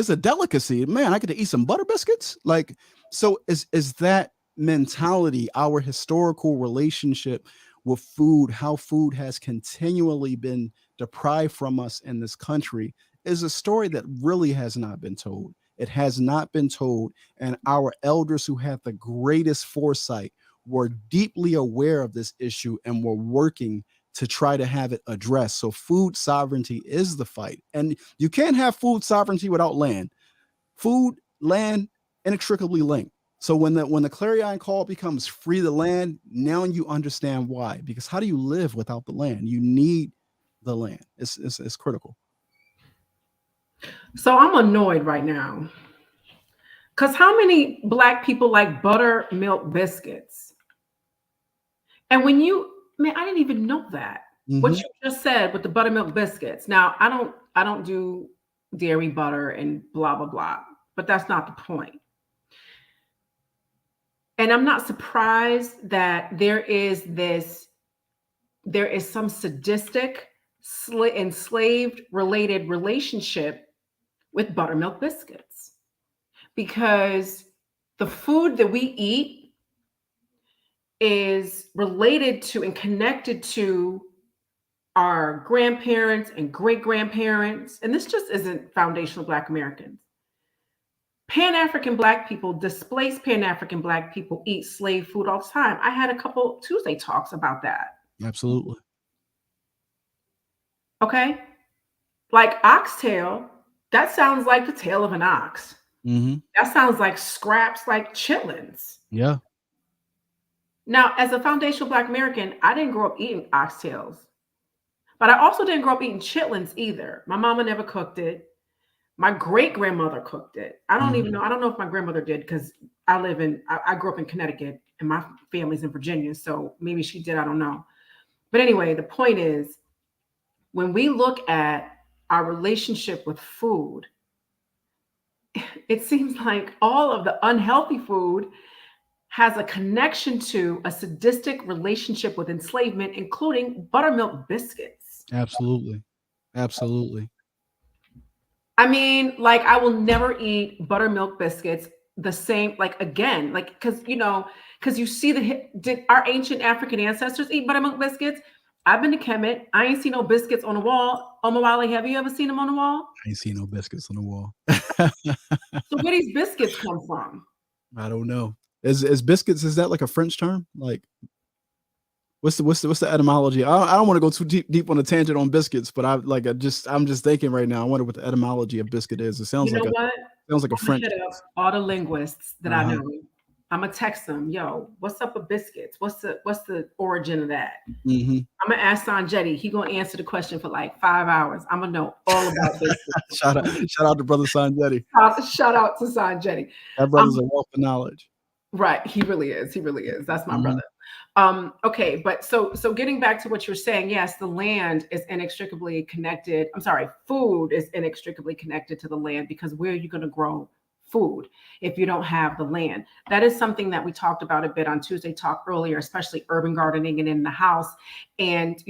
a delicacy, man. I get to eat some butter biscuits. Like, so is that mentality our historical relationship with food, how food has continually been deprived from us in this country, is a story that really has not been told. It has not been told, and our elders who had the greatest foresight were deeply aware of this issue and were working to try to have it addressed. So food sovereignty is the fight. And you can't have food sovereignty without land. Food, land, inextricably linked. So when the clarion call becomes free the land, now you understand why. Because how do you live without the land? You need the land. It's critical. So I'm annoyed right now. Because how many Black people like buttermilk biscuits? And man, I didn't even know that. What Mm-hmm. you just said with the buttermilk biscuits. Now, I don't do dairy butter and blah blah blah, but that's not the point. And I'm not surprised that there is some sadistic enslaved related relationship with buttermilk biscuits, because the food that we eat is related to and connected to our grandparents and great grandparents. And this just isn't foundational Black Americans. Pan African Black people, displaced Pan African Black people eat slave food all the time. I had a couple Tuesday talks about that. Absolutely. Okay. Like oxtail, that sounds like the tail of an ox. Mm-hmm. That sounds like scraps, like chitlins. Yeah. Now, as a foundational Black American, I didn't grow up eating oxtails, but I also didn't grow up eating chitlins either. My mama never cooked it. My great grandmother cooked it. I don't Mhm. even know. I don't know if my grandmother did because I grew up in Connecticut and my family's in Virginia. So maybe she did. I don't know. But anyway, the point is when we look at our relationship with food, it seems like all of the unhealthy food has a connection to a sadistic relationship with enslavement, including buttermilk biscuits. Absolutely. Absolutely. I mean, like I will never eat buttermilk biscuits the same, like again, like because you see did our ancient African ancestors eat buttermilk biscuits? I've been to Kemet. I ain't seen no biscuits on the wall. Omowale, have you ever seen them on the wall? I ain't seen no biscuits on the wall. So where these biscuits come from? I don't know. Is biscuits, is that like a French term? Like what's the etymology? I don't want to go too deep on a tangent on biscuits, but I'm just thinking right now. I wonder what the etymology of biscuit is. It You know what? sounds like a I'm gonna French. hit up all the linguists that I Uh-huh. know. I'm gonna text them, yo, what's up with biscuits? What's the origin of that? Hmm. I'm gonna ask Sanjetti. He gonna answer the question for like 5 hours. I'm gonna know all about biscuits. Shout out to brother Sanjetti. Shout out to Sanjetti. That Um, brother's a wealth of knowledge. right, he really is. He really is. That's my Mhm. brother. Okay, but so getting back to what you're saying, yes, the land is inextricably connected. I'm sorry, food is inextricably connected to the land because where are you going to grow food if you don't have the land? That is something that we talked about a bit on Tuesday Talk earlier, especially urban gardening and in the house. And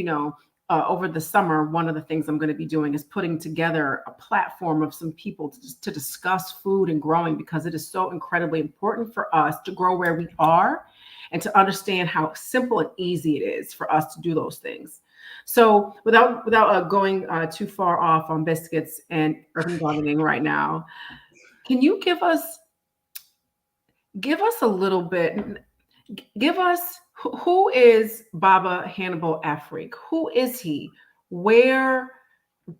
over the summer, one of the things I'm going to be doing is putting together a platform of some people to discuss food and growing because it is so incredibly important for us to grow where we are and to understand how simple and easy it is for us to do those things. So, without going too far off on biscuits and urban gardening right now, can you give us a little bit? Give us who is Baba Hannibal Afrik? Who is he? Where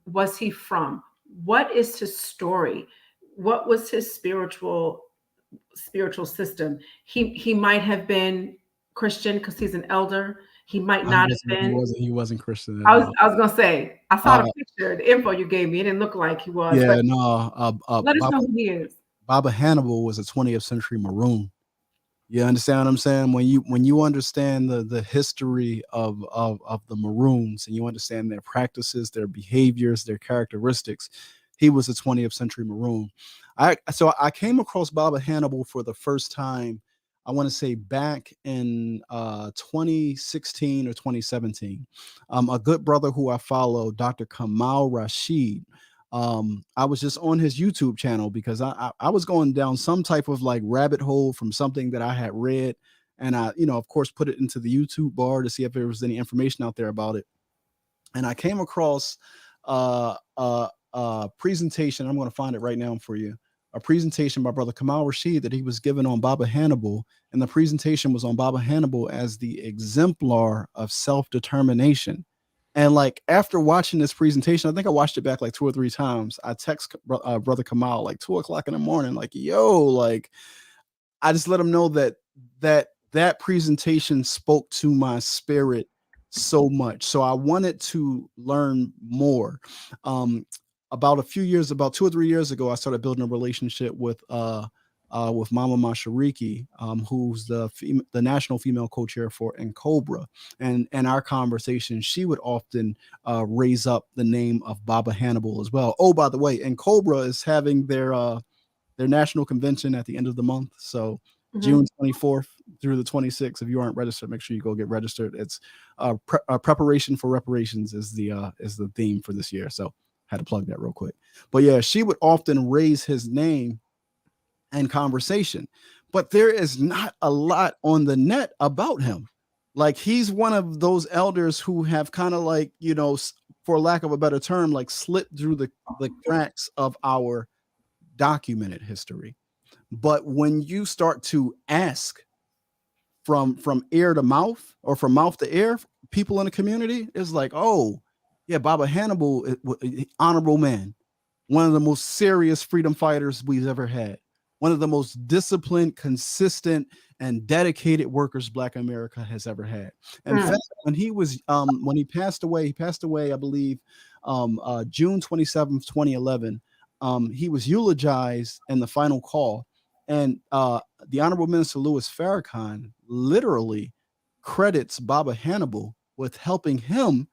was he from? What is his story? What was his spiritual system? He might have been Christian because he's an elder. He might not have been. He wasn't Christian at I was gonna say I saw the all. picture, the info you gave me. It didn't look like he was, but Yeah, no. let us know who he is. Baba Hannibal was a 20th century Maroon. You understand what I'm saying? When you understand the history of the Maroons and you understand their practices, their behaviors, their characteristics, he was a 20th century Maroon. I came across Baba Hannibal for the first time, I want to say back in 2016 or 2017. A good brother who I follow, Dr. Kamal Rashid, I was just on his YouTube channel because I was going down some type of like rabbit hole from something that I had read, and I of course put it into the YouTube bar to see if there was any information out there about it, and I came across a presentation. I'm going to find it right now for you. A presentation by Brother Kamal Rashid that he was given on Baba Hannibal, and the presentation was on Baba Hannibal as the exemplar of self-determination. And like after watching this presentation, I think I watched it back like 2 or 3 times. I text Brother Kamal like 2 o'clock in the morning, like, yo, like I just let him know that presentation spoke to my spirit so much. So I wanted to learn more. Um, about 2 or 3 years ago, I started building a relationship with Mama Mashariki, who's the national female co-chair for Cobra. And our conversation, she would often raise up the name of Baba Hannibal as well. Oh, by the way, Cobra is having their national convention at the end of the month. So Mhm. June 24th through the 26th. If you aren't registered, make sure you go get registered. It's preparation for reparations is the theme for this year. So had to plug that real quick. But yeah, she would often raise his name and conversation, but there is not a lot on the net about him. Like he's one of those elders who have kind of like, for lack of a better term, like slipped through the cracks of our documented history. But when you start to ask from ear to mouth or from mouth to ear, people in the community is like, oh, yeah, Baba Hannibal, honorable man, one of the most serious freedom fighters we've ever had, one of the most disciplined, consistent, and dedicated workers Black America has ever had. In Mm. fact, when he passed away, I believe, June 27th, 2011. he was eulogized in the final call, and the Honorable Minister Louis Farrakhan literally credits Baba Hannibal with helping him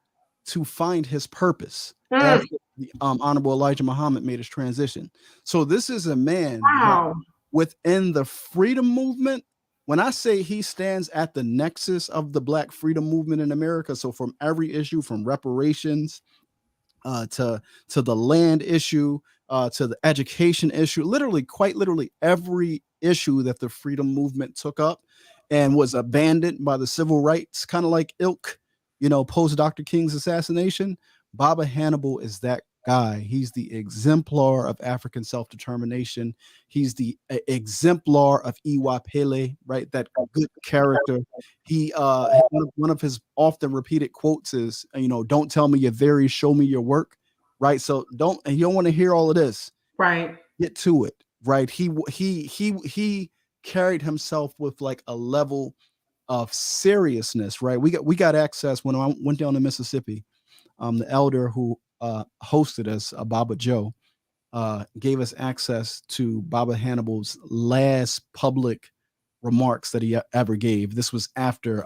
to find his purpose Mm, after the Honorable Elijah Muhammad made his transition. So this is a man that wow. within the freedom movement, when I say he stands at the nexus of the Black freedom movement in America, so from every issue, from reparations to the land issue, to the education issue, literally, quite literally, every issue that the freedom movement took up and was abandoned by the civil rights kind of like ilk, post Dr. King's assassination. Baba Hannibal is that guy. He's the exemplar of African self-determination. He's the exemplar of Iwa Pele, right? That good character. He one of his often repeated quotes is, don't tell me your theory, show me your work, right? So you don't want to hear all of this. Right. Get to it, right? He carried himself with like a level of seriousness, right? We got access when I went down to Mississippi. The elder who hosted us, Baba Joe, gave us access to Baba Hannibal's last public remarks that he ever gave. This was after,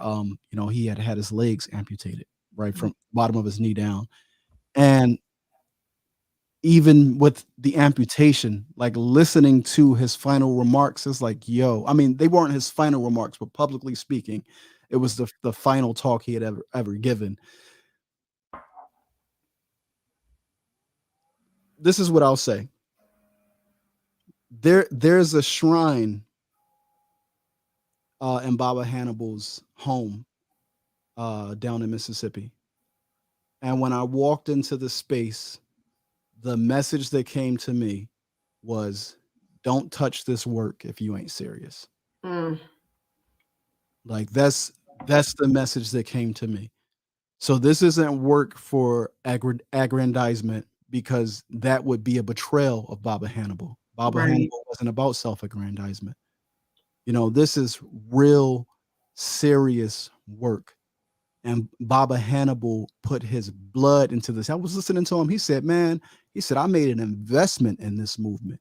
he had had his legs amputated, right, from bottom of his knee down. And even with the amputation, like listening to his final remarks is like, yo, I mean, they weren't his final remarks, but publicly speaking, it was the final talk he had ever given. This is what I'll say. There's a shrine in Baba Hannibal's home down in Mississippi. And when I walked into the space, the message that came to me was, don't touch this work if you ain't serious. Mm, Like that's the message that came to me. So this isn't work for aggrandizement, because that would be a betrayal of Baba Hannibal. Baba right. Hannibal wasn't about self-aggrandizement. This is real serious work. And Baba Hannibal put his blood into this. I was listening to him. He said, man, I made an investment in this movement.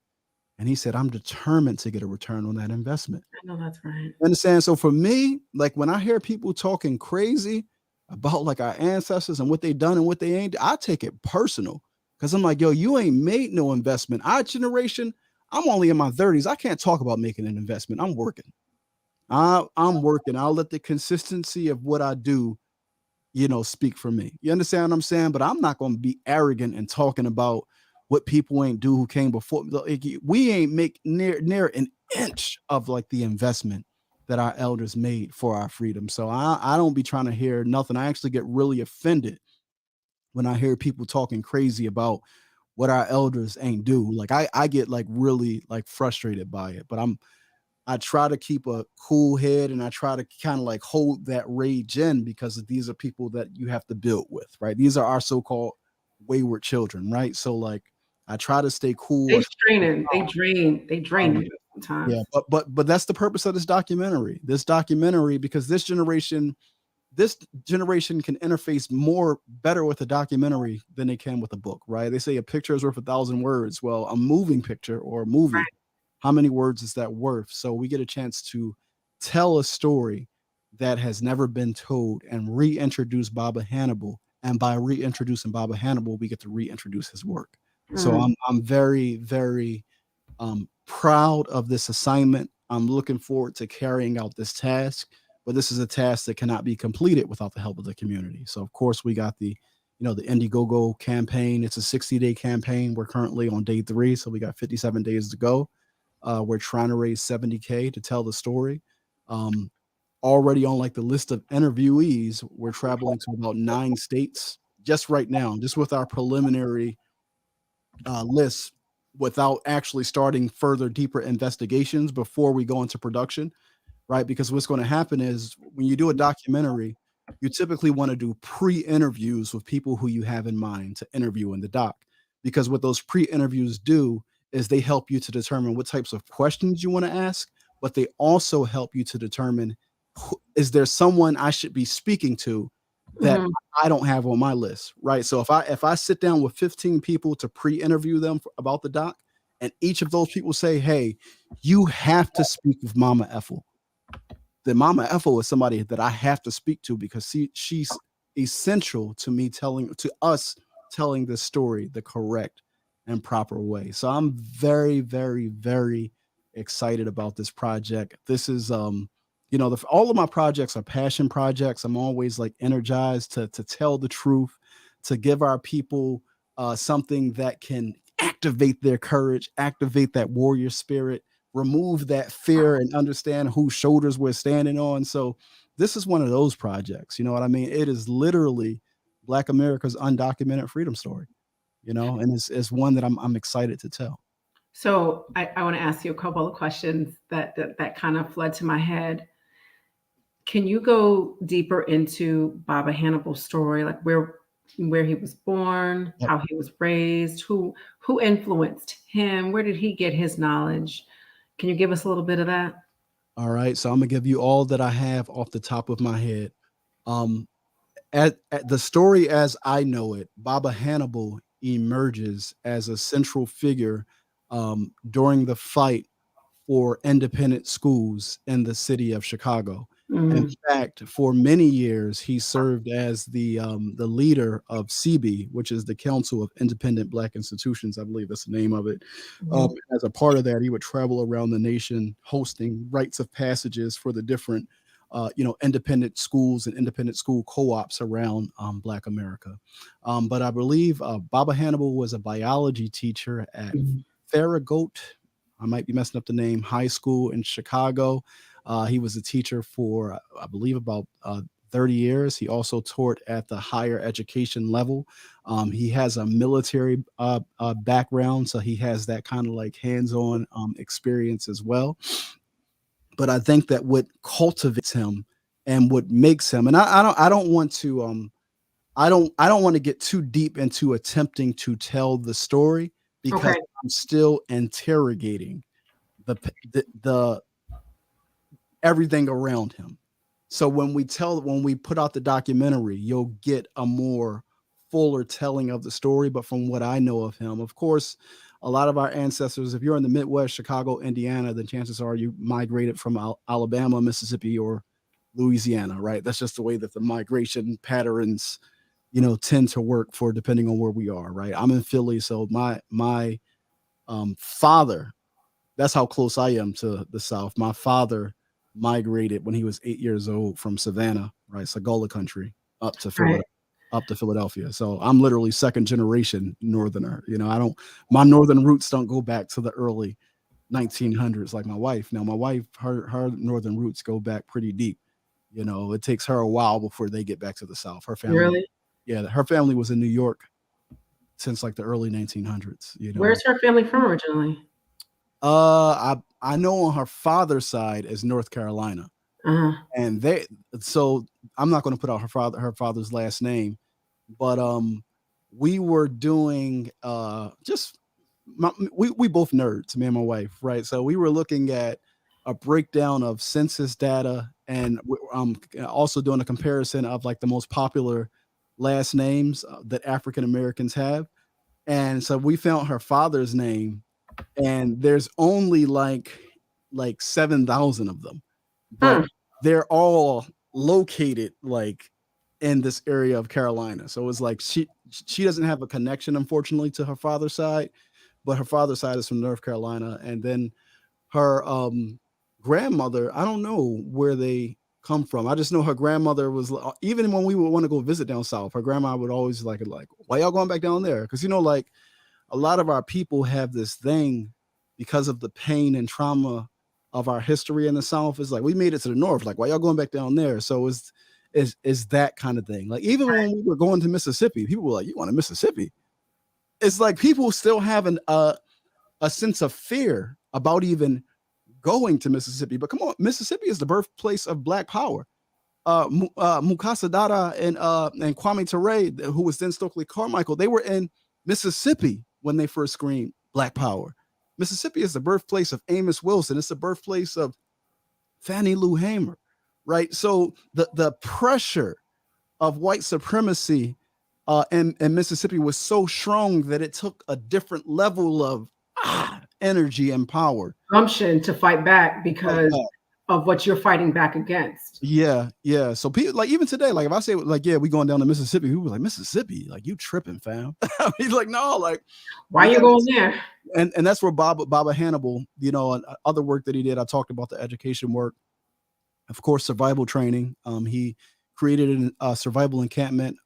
And he said, I'm determined to get a return on that investment. I know that's right. Understand? So for me, like when I hear people talking crazy about like our ancestors and what they done and what they ain't, I take it personal, because I'm like, yo, you ain't made no investment. Our generation, I'm only in my 30s. I can't talk about making an investment. I'm working. I'm working. I'll let the consistency of what I do, speak for me. You understand what I'm saying? But I'm not going to be arrogant and talking about what people ain't do who came before. Like, we ain't make near an inch of like the investment that our elders made for our freedom. So I don't be trying to hear nothing. I actually get really offended when I hear people talking crazy about what our elders ain't do. Like I get like really like frustrated by it. But I try to keep a cool head, and I try to kind of like hold that rage in, because these are people that you have to build with, right? These are our so-called wayward children, right? So like I try to stay cool. They straining. They drain. They drain Um, you sometimes. yeah, but that's the purpose of this documentary. Because this generation can interface more better with a documentary than they can with a book, right? They say a picture is worth 1,000 words. Well, a moving picture or a movie, Right. how many words is that worth? So we get a chance to tell a story that has never been told and reintroduce Baba Hannibal. And by reintroducing Baba Hannibal, we get to reintroduce his work. So Mm, I'm very, very proud of this assignment. I'm looking forward to carrying out this task, but this is a task that cannot be completed without the help of the community. So of course we got the Indiegogo campaign. It's a 60-day campaign. We're currently on day 3, so we got 57 days to go. We're trying to raise 70K to tell the story. Um, Already on like the list of interviewees, we're traveling to about 9 states just right now, just with our preliminary list, without actually starting further deeper investigations before we go into production, right? Because what's going to happen is when you do a documentary, you typically want to do pre-interviews with people who you have in mind to interview in the doc. Because what those pre-interviews do is they help you to determine what types of questions you want to ask, but they also help you to determine, is there someone I should be speaking to that Mhm. I don't have on my list, right? So if I sit down with 15 people to pre-interview them about the doc, and each of those people say, "Hey, you have to speak with Mama Ethel," then Mama Ethel is somebody that I have to speak to because she's essential to me to us telling this story the correct and proper way. So I'm very, very, very excited about this project. This is all of my projects are passion projects. I'm always like energized to tell the truth, to give our people something that can activate their courage, activate that warrior spirit, remove that fear and understand whose shoulders we're standing on. So this is one of those projects. You know what I mean? It is literally Black America's undocumented freedom story. And it's one that I'm excited to tell. So I want to ask you a couple of questions that kind of flood to my head. Can you go deeper into Baba Hannibal's story, like where he was born, Yep. how he was raised, who influenced him, where did he get his knowledge? Can you give us a little bit of that? All right. So I'm gonna give you all that I have off the top of my head. Um, at the story as I know it, Baba Hannibal emerges as a central figure during the fight for independent schools in the city of Chicago. In Mhm. fact, for many years, he served as the leader of CB, which is the Council of Independent Black Institutions. I believe that's the name of it. Mhm. As a part of that, he would travel around the nation hosting rites of passages for the different independent schools and independent school co-ops around Black America. But I believe Baba Hannibal was a biology teacher at Mhm. Farragut, I might be messing up the name, high school in Chicago. He was a teacher for, I believe, about 30 years. He also taught at the higher education level. He has a military background, so he has that kind of like hands-on experience as well. But I think that what cultivates him and what makes him, and I don't want to I don't want to get too deep into attempting to tell the story because Okay. I'm still interrogating the everything around him. So when we put out the documentary, you'll get a more fuller telling of the story. But from what I know of him, of course, a lot of our ancestors, if you're in the Midwest, Chicago, Indiana, then chances are you migrated from Alabama, Mississippi, or Louisiana, right? That's just the way that the migration patterns, tend to work for depending on where we are, right? I'm in Philly, so my father, that's how close I am to the South. My father migrated when he was 8 years old from Savannah, right, Sagola country, up to Right. Philadelphia. Up to Philadelphia. So I'm literally second generation Northerner. My Northern roots don't go back to the early 1900s like my wife. Now, my wife, her Northern roots go back pretty deep. It takes her a while before they get back to the South. Her family, Really? yeah, her family was in New York since like the early 1900s. Where's her family from originally? I know on her father's side is North Carolina, Uh-huh. and so I'm not going to put out her father's last name, but we were doing just we both nerds, me and my wife, right? So we were looking at a breakdown of census data and also doing a comparison of like the most popular last names that African Americans have. And so we found her father's name, and there's only like 7,000 of them, but Hmm. they're all located like in this area of Carolina. So it's like she doesn't have a connection, unfortunately, to her father's side, but her father's side is from North Carolina. And then her grandmother, I don't know where they come from. I just know her grandmother was even when we would want to go visit down south, her grandma would always like why y'all going back down there? Because like a lot of our people have this thing because of the pain and trauma of our history in the South. Is like we made it to the North. Like, why y'all going back down there? So is that kind of thing. Like even when we were going to Mississippi, people were like, "You want to Mississippi?" It's like people still have a sense of fear about even going to Mississippi. But come on, Mississippi is the birthplace of Black Power. Mukasa Dada and Kwame Ture, who was then Stokely Carmichael, they were in Mississippi when they first screamed Black Power. Mississippi is the birthplace of Amos Wilson. It's the birthplace of Fannie Lou Hamer, right? So the pressure of white supremacy in Mississippi was so strong that it took a different level of energy and power. Gumption to fight back Like because that. of what you're fighting back against. Yeah, yeah. So people like even today, like if I say like, yeah, we going down to Mississippi, people like Mississippi, like you tripping, fam. I mean, like, no, like Why we you got going there? and that's where Baba Hannibal, you know, and other work that he did. I talked about the education work, of course, survival training. He created a survival encampment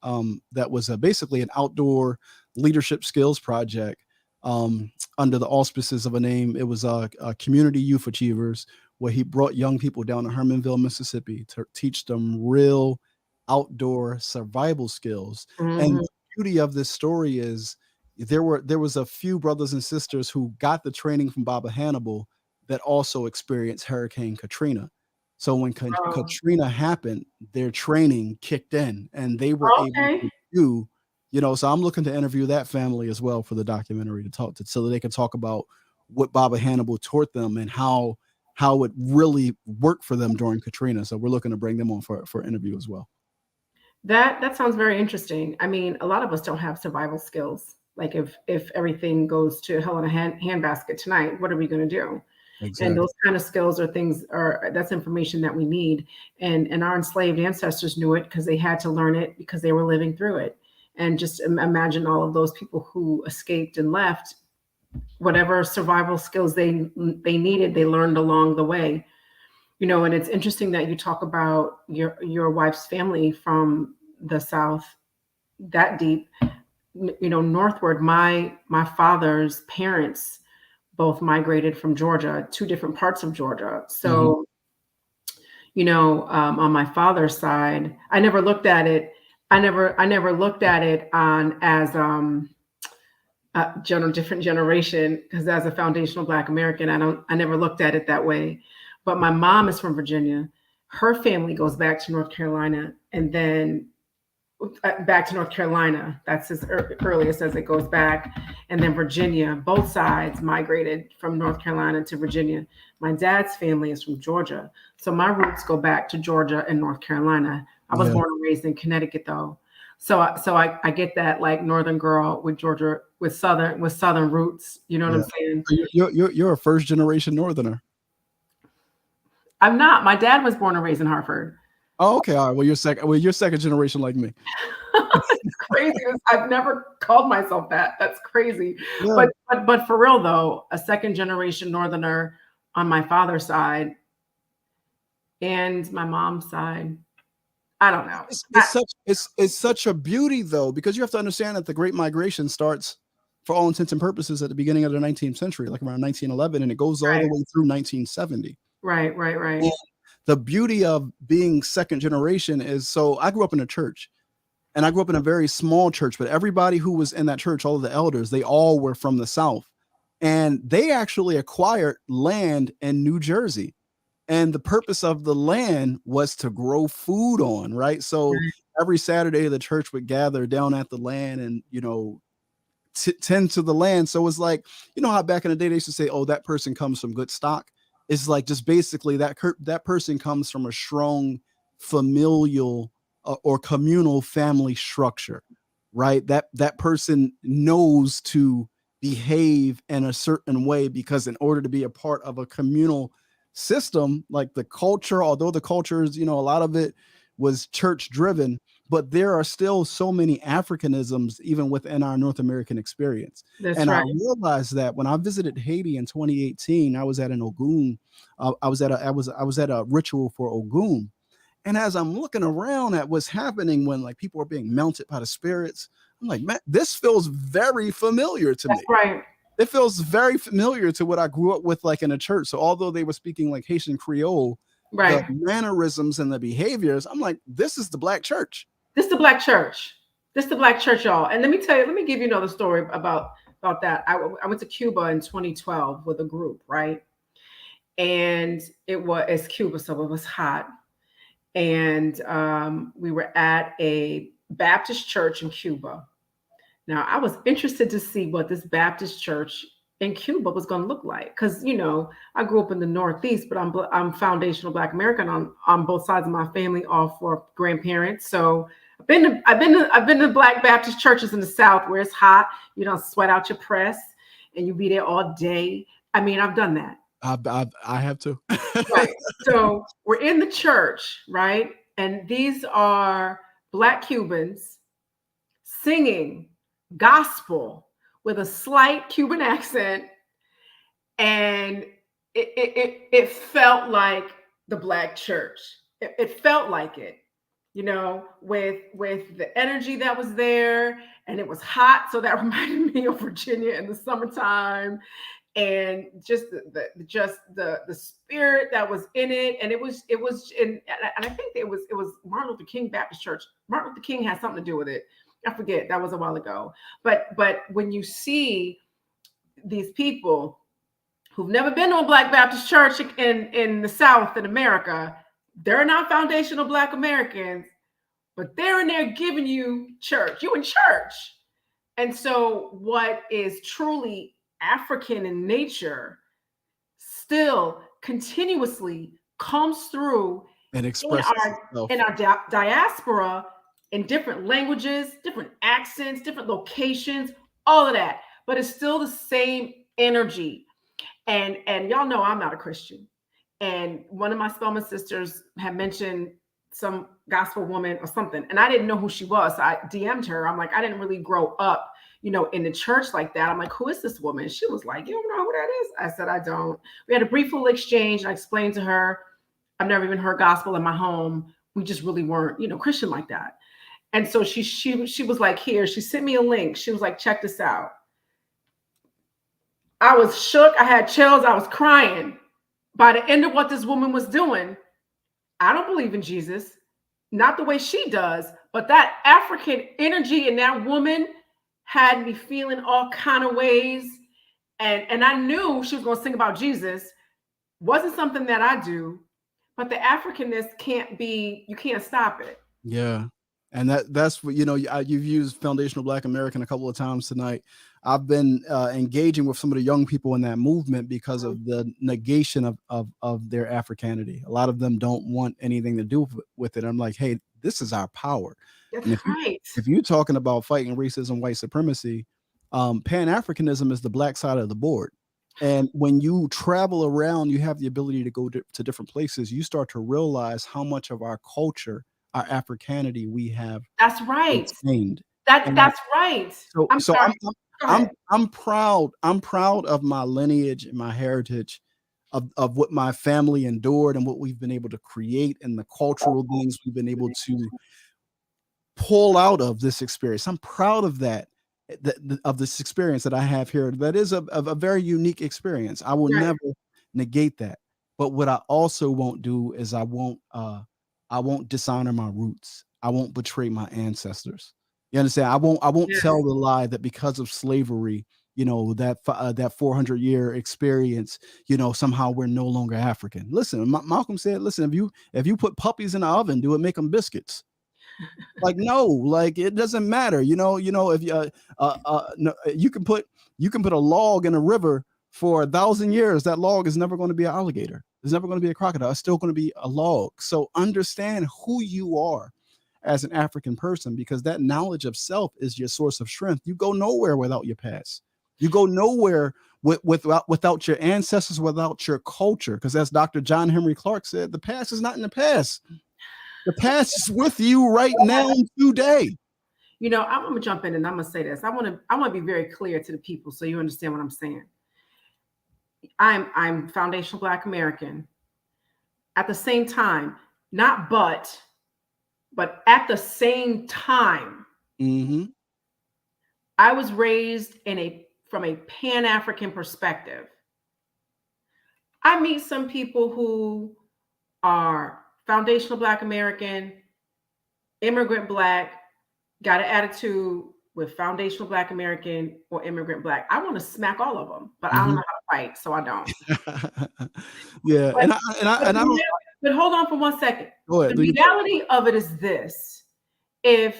that was basically an outdoor leadership skills project under the auspices of a name. It was a Community Youth Achievers, where he brought young people down to Hermanville, Mississippi, to teach them real outdoor survival skills. And Mhm. the beauty of this story is there was a few brothers and sisters who got the training from Baba Hannibal that also experienced Hurricane Katrina. So when Oh, Katrina happened, their training kicked in and they were able okay. to do, you know, so I'm looking to interview that family as well for the documentary to talk to, so that they can talk about what Baba Hannibal taught them and how it really worked for them during Katrina. So we're looking to bring them on for interview as well. That sounds very interesting. I mean, a lot of us don't have survival skills. Like if everything goes to hell in a handbasket tonight, what are we going to do? And Exactly. those kind of skills or things are that's information that we need. And our enslaved ancestors knew it because they had to learn it because they were living through it. And just imagine all of those people who escaped and left, whatever survival skills they needed, they learned along the way. You know, and it's interesting that you talk about your wife's family from the South that deep. You know, northward, my father's parents both migrated from Georgia, two different parts of Georgia. Mhm. So, you know, on my father's side, I never looked at it. I never looked at it on as a different generation because as a foundational Black American, I never looked at it that way. But my mom is from Virginia. Her family goes back to North Carolina, and then back to North Carolina. That's as earliest as it goes back. And then Virginia, both sides migrated from North Carolina to Virginia. My dad's family is from Georgia. So my roots go back to Georgia and North Carolina. I was Yeah. born and raised in Connecticut though. I get that like northern girl with Georgia with southern roots. You know what Yeah. I'm saying? So you're a first generation northerner. I'm not. My dad was born and raised in Hartford. Oh, okay. All right. Well, you're second generation like me. It's crazy. I've never called myself that. That's crazy. Yeah. But for real though, a second generation Northerner on my father's side and my mom's side. I don't know. It's such a beauty though, because you have to understand that the Great Migration starts for all intents and purposes at the beginning of the 19th century, like around 1911, and it goes all the Right, way through 1970. right, right, And right. the beauty of being second generation is, so I grew up in a church, and I grew up in a very small church, but everybody who was in that church, all of the elders, they all were from the South. And they actually acquired land in New Jersey. And the purpose of the land was to grow food on, right? So every Saturday the church would gather down at the land and, you know, tend to the land. So it's like, you know how back in the day they used to say, oh, that person comes from good stock. It's like just basically that person comes from a strong familial or communal family structure, right? That person knows to behave in a certain way, because in order to be a part of a communal system, like the culture, although the culture is, you know, a lot of it was church driven, but there are still so many Africanisms even within our North American experience. That's And I right. realized that when I visited Haiti in 2018, I was at an Ogun. I was at a ritual for Ogun. And as I'm looking around at what's happening when like people are being melted by the spirits, I'm like, man, this feels very familiar to That's me. right. It feels very familiar to what I grew up with, like in a church. So although they were speaking like Haitian Creole, the Right. mannerisms and the behaviors, I'm like, this is the Black church. This is the Black church. This is the Black church, y'all. And let me tell you, let me give you another story about that. I went to Cuba in 2012 with a group, right? And it's Cuba, so it was hot. And we were at a Baptist church in Cuba. Now, I was interested to see what this Baptist church in Cuba was going to look like, because you know I grew up in the Northeast, but I'm foundational Black American on both sides of my family, all four grandparents. So I've I've been to Black Baptist churches in the South where it's hot. You don't sweat out your press, and you be there all day. I mean, I've done that. I have to. Right. So we're in the church, right? And these are Black Cubans singing gospel with a slight Cuban accent, and it felt like the Black church. It felt like it, with the energy that was there, and it was hot, so that reminded me of Virginia in the summertime, and just the spirit that was in it, and it was and I think it was Martin Luther King Baptist Church. Martin Luther King had something to do with it. I forget, that was a while ago. But when you see these people who've never been to a Black Baptist church in the South in America, they're not foundational Black Americans, but they're in there giving you church. You in church. And so what is truly African in nature still continuously comes through And expresses itself. in our diaspora, in different languages, different accents, different locations, all of that. But it's still the same energy. And y'all know I'm not a Christian. And one of my Spelman sisters had mentioned some gospel woman or something, and I didn't know who she was. So I DM'd her. I'm like, I didn't really grow up, in the church like that. I'm like, who is this woman? She was like, you don't know who that is? I said, I don't. We had a brief little exchange. And I explained to her, I've never even heard gospel in my home. We just really weren't, Christian like that. And so she was like, here, she sent me a link. She was like, check this out. I was shook. I had chills. I was crying. By the end of what this woman was doing, I don't believe in Jesus, not the way she does, but that African energy in that woman had me feeling all kind of ways. And I knew she was going to sing about Jesus. Wasn't something that I do, but the Africanness you can't stop it. Yeah. And that's what, you've used foundational Black American a couple of times tonight. I've been engaging with some of the young people in that movement because of the negation of their Africanity. A lot of them don't want anything to do with it. I'm like, hey, this is our power. That's and right. If you're talking about fighting racism, white supremacy, Pan-Africanism is the Black side of the board. And when you travel around, you have the ability to go to different places. You start to realize how much of our culture, our Africanity we have. That's right. Retained. That's right. I'm proud. I'm proud of my lineage and my heritage, of what my family endured and what we've been able to create, and the cultural things we've been able to pull out of this experience. I'm proud of that. Of this experience that I have here. That is a very unique experience. I will never negate that. But what I also won't do is I won't dishonor my roots. I won't betray my ancestors. You understand? I won't tell the lie that because of slavery, that 400-year experience, somehow we're no longer African. Listen, Malcolm said, listen, if you put puppies in the oven, do it make them biscuits? Like, no, like, it doesn't matter. If no, you can put a log in a river for 1,000 years. That log is never going to be an alligator. It's never going to be a crocodile. It's still going to be a log. So understand who you are as an African person, because that knowledge of self is your source of strength. You go nowhere without your past. You go nowhere without your ancestors, without your culture. Because as Dr. John Henry Clark said, the past is not in the past. The past is with you right now, today. I'm gonna jump in and I'm gonna say this. I want to be very clear to the people so you understand what I'm saying. I'm foundational Black American. At the same time, not but at the same time, I was raised from a Pan-African perspective. I meet some people who are foundational Black American, immigrant Black, got an attitude with foundational Black American or immigrant Black. I want to smack all of them, but I don't know how to fight, so I don't. Yeah, but hold on for 1 second. Go ahead. The reality of it is this: if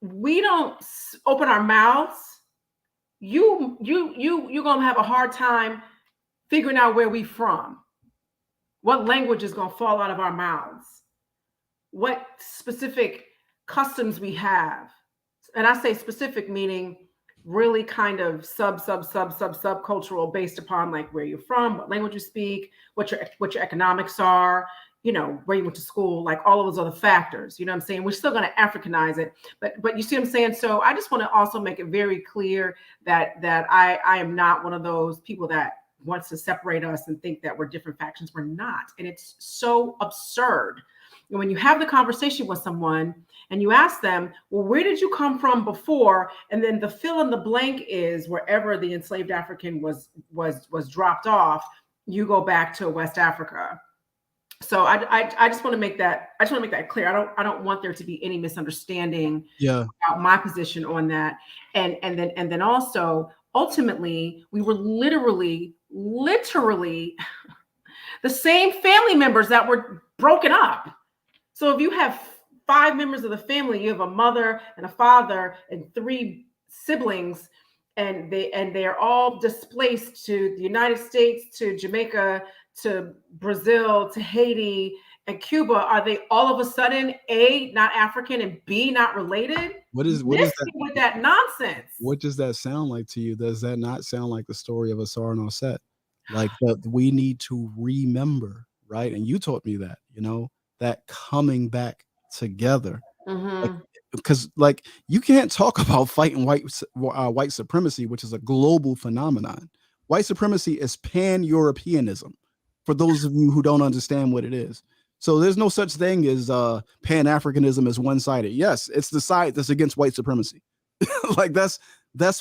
we don't open our mouths, you're gonna have a hard time figuring out where we from. What language is gonna fall out of our mouths? what specific customs we have. And I say specific meaning really kind of subcultural, based upon like where you're from, what language you speak, what your economics are, where you went to school, like all of those other factors. You know what I'm saying? We're still going to Africanize it, but you see what I'm saying? So I just want to also make it very clear that I am not one of those people that wants to separate us and think that we're different factions. We're not. And it's so absurd. And when you have the conversation with someone and you ask them, well, where did you come from before? And then the fill in the blank is wherever the enslaved African was dropped off, you go back to West Africa. So I just want to make that clear. I don't want there to be any misunderstanding about my position on that. And then also ultimately we were literally the same family members that were broken up. So if you have 5 members of the family, you have a mother and a father and 3 siblings, and they're all displaced to the United States, to Jamaica, to Brazil, to Haiti, and Cuba. Are they all of a sudden A, not African, and B, not related? What is that with that nonsense? What does that sound like to you? Does that not sound like the story of Asar and Osset? Like we need to remember, right? And you taught me that, that coming back together. Because like you can't talk about fighting white supremacy, which is a global phenomenon. White supremacy is pan-Europeanism, for those of you who don't understand what it is. So there's no such thing as pan-Africanism as one-sided. Yes, it's the side that's against white supremacy. Like that's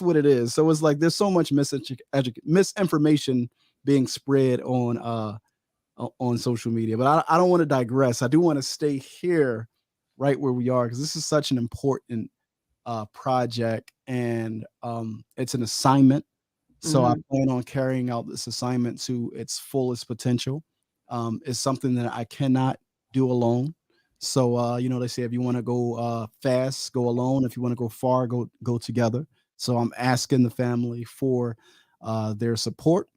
what it is. So it's like there's so much misinformation being spread on social media. But I don't want to digress. I do want to stay here right where we are, because this is such an important project, and it's an assignment. So I plan on carrying out this assignment to its fullest potential. It's something that I cannot do alone. So they say if you want to go fast, go alone. If you want to go far, go together. So I'm asking the family for their support.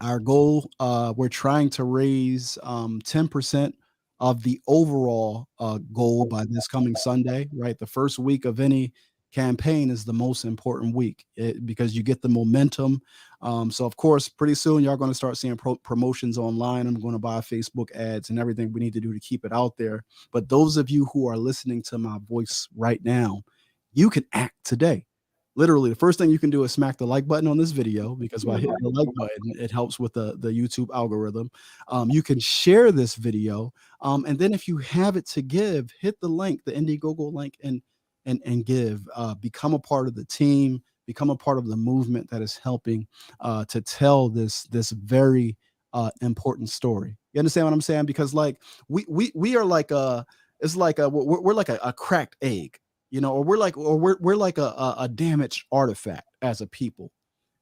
Our goal, we're trying to raise 10% of the overall goal by this coming Sunday, right? The first week of any campaign is the most important week because you get the momentum. So of course, pretty soon y'all going to start seeing promotions online. I'm going to buy Facebook ads and everything we need to do to keep it out there. But those of you who are listening to my voice right now, you can act today. Literally, the first thing you can do is smack the like button on this video, because by hitting the like button, it helps with the YouTube algorithm. You can share this video. And then if you have it to give, hit the link, the Indiegogo link, and give. Become a part of the team, become a part of the movement that is helping to tell this very important story. You understand what I'm saying? Because like we are like we're like a cracked egg. Or we're like a damaged artifact as a people,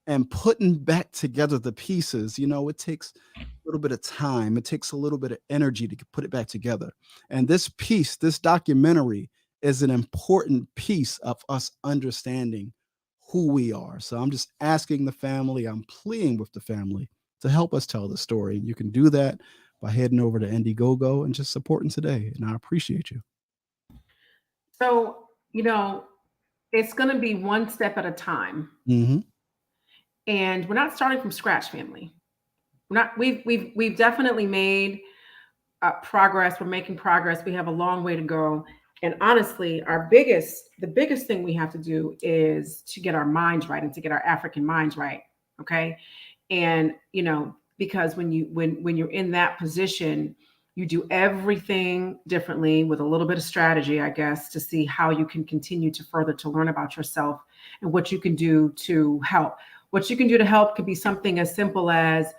and putting back together the pieces, it takes a little bit of time. It takes a little bit of energy to put it back together. And this documentary is an important piece of us understanding who we are. So I'm just asking the family, I'm pleading with the family to help us tell the story. And you can do that by heading over to Indiegogo and just supporting today. And I appreciate you. So, it's going to be one step at a time. And we're not starting from scratch, family. We've definitely made progress. We're making progress. We have a long way to go. And honestly, the biggest thing we have to do is to get our minds right, and to get our African minds right. Okay. And, because when you're in that position, you do everything differently with a little bit of strategy, I guess, to see how you can continue to further to learn about yourself and what you can do to help. What you can do to help could be something as simple as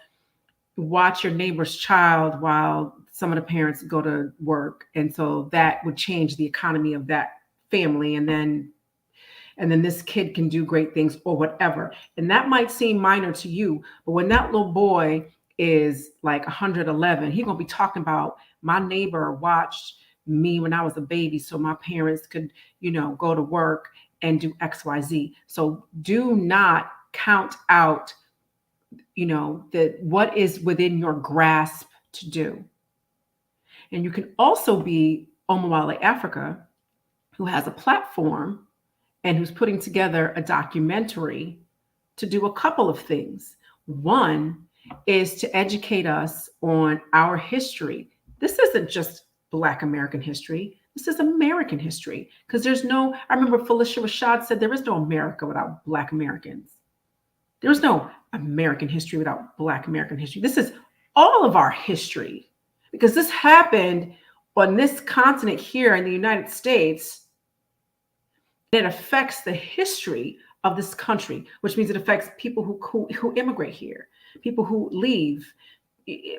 watch your neighbor's child while some of the parents go to work. And so that would change the economy of that family. And then this kid can do great things or whatever. And that might seem minor to you, but when that little boy is like 111, he's going to be talking about, my neighbor watched me when I was a baby so my parents could, go to work and do XYZ. So do not count out, what is within your grasp to do. And you can also be Omowale Africa, who has a platform and who's putting together a documentary to do a couple of things. One is to educate us on our history. This isn't just Black American history. This is American history. Because there's no, I remember Felicia Rashad said there is no America without Black Americans. There is no American history without Black American history. This is all of our history. Because this happened on this continent here in the United States. It affects the history of this country, which means it affects people who immigrate here, people who leave,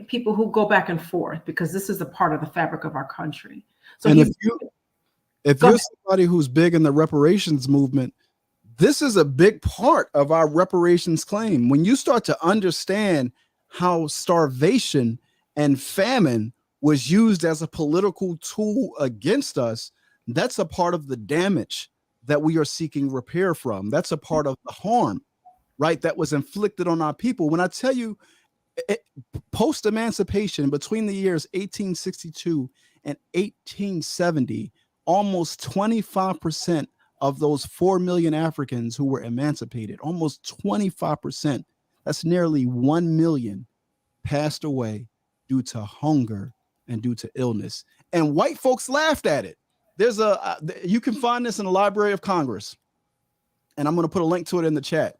people who go back and forth, because this is a part of the fabric of our country. So and if you're somebody who's big in the reparations movement, this is a big part of our reparations claim. When you start to understand how starvation and famine was used as a political tool against us, that's a part of the damage that we are seeking repair from. That's a part of the harm, right, that was inflicted on our people. When I tell you, post-emancipation, between the years 1862 and 1870, almost 25% of those 4 million Africans who were emancipated, almost 25%, that's nearly 1 million, passed away due to hunger and due to illness. And white folks laughed at it. There's you can find this in the Library of Congress, and I'm going to put a link to it in the chat.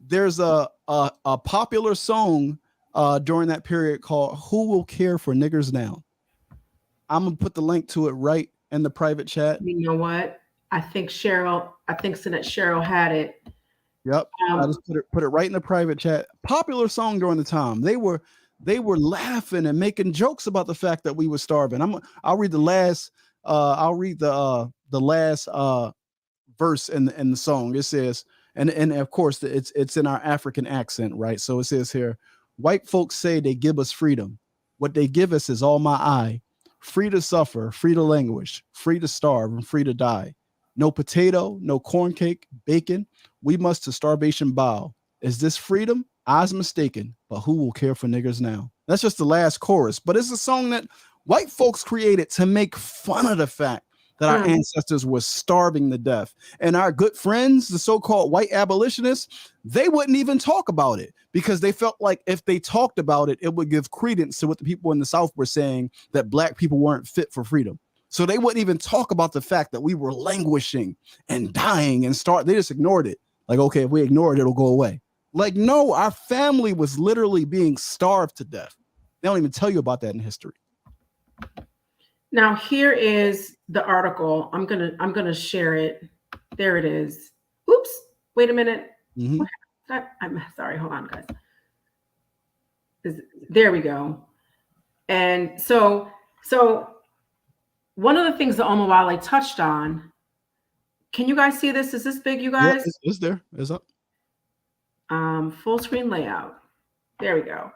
There's a popular song during that period called "Who Will Care for Niggers Now." I'm going to put the link to it right in the private chat. You know what? I think Senator Cheryl had it. Yep. I just put it right in the private chat. Popular song during the time. They were laughing and making jokes about the fact that we were starving. I'll read the last. I'll read the last verse in the song. It says, and of course it's in our African accent, right? So it says here, white folks say they give us freedom. What they give us is all my eye. Free to suffer, free to languish, free to starve, and free to die. No potato, no corn cake, bacon. We must to starvation bow. Is this freedom? I's mistaken, but who will care for niggers now? That's just the last chorus, but it's a song that white folks created to make fun of the fact that our ancestors were starving to death. And our good friends, the so-called white abolitionists, they wouldn't even talk about it because they felt like if they talked about it, it would give credence to what the people in the South were saying, that Black people weren't fit for freedom. So they wouldn't even talk about the fact that we were languishing and dying and They just ignored it. Like, okay, if we ignore it, it'll go away. Like, no, our family was literally being starved to death. They don't even tell you about that in history. Now here is the article. I'm gonna share it. There it is. Oops. Wait a minute. Mm-hmm. I'm sorry. Hold on, guys. There we go. And so one of the things that Omowale touched on. Can you guys see this? Is this big, you guys? Yeah, it's there. It's up. Full screen layout. There we go.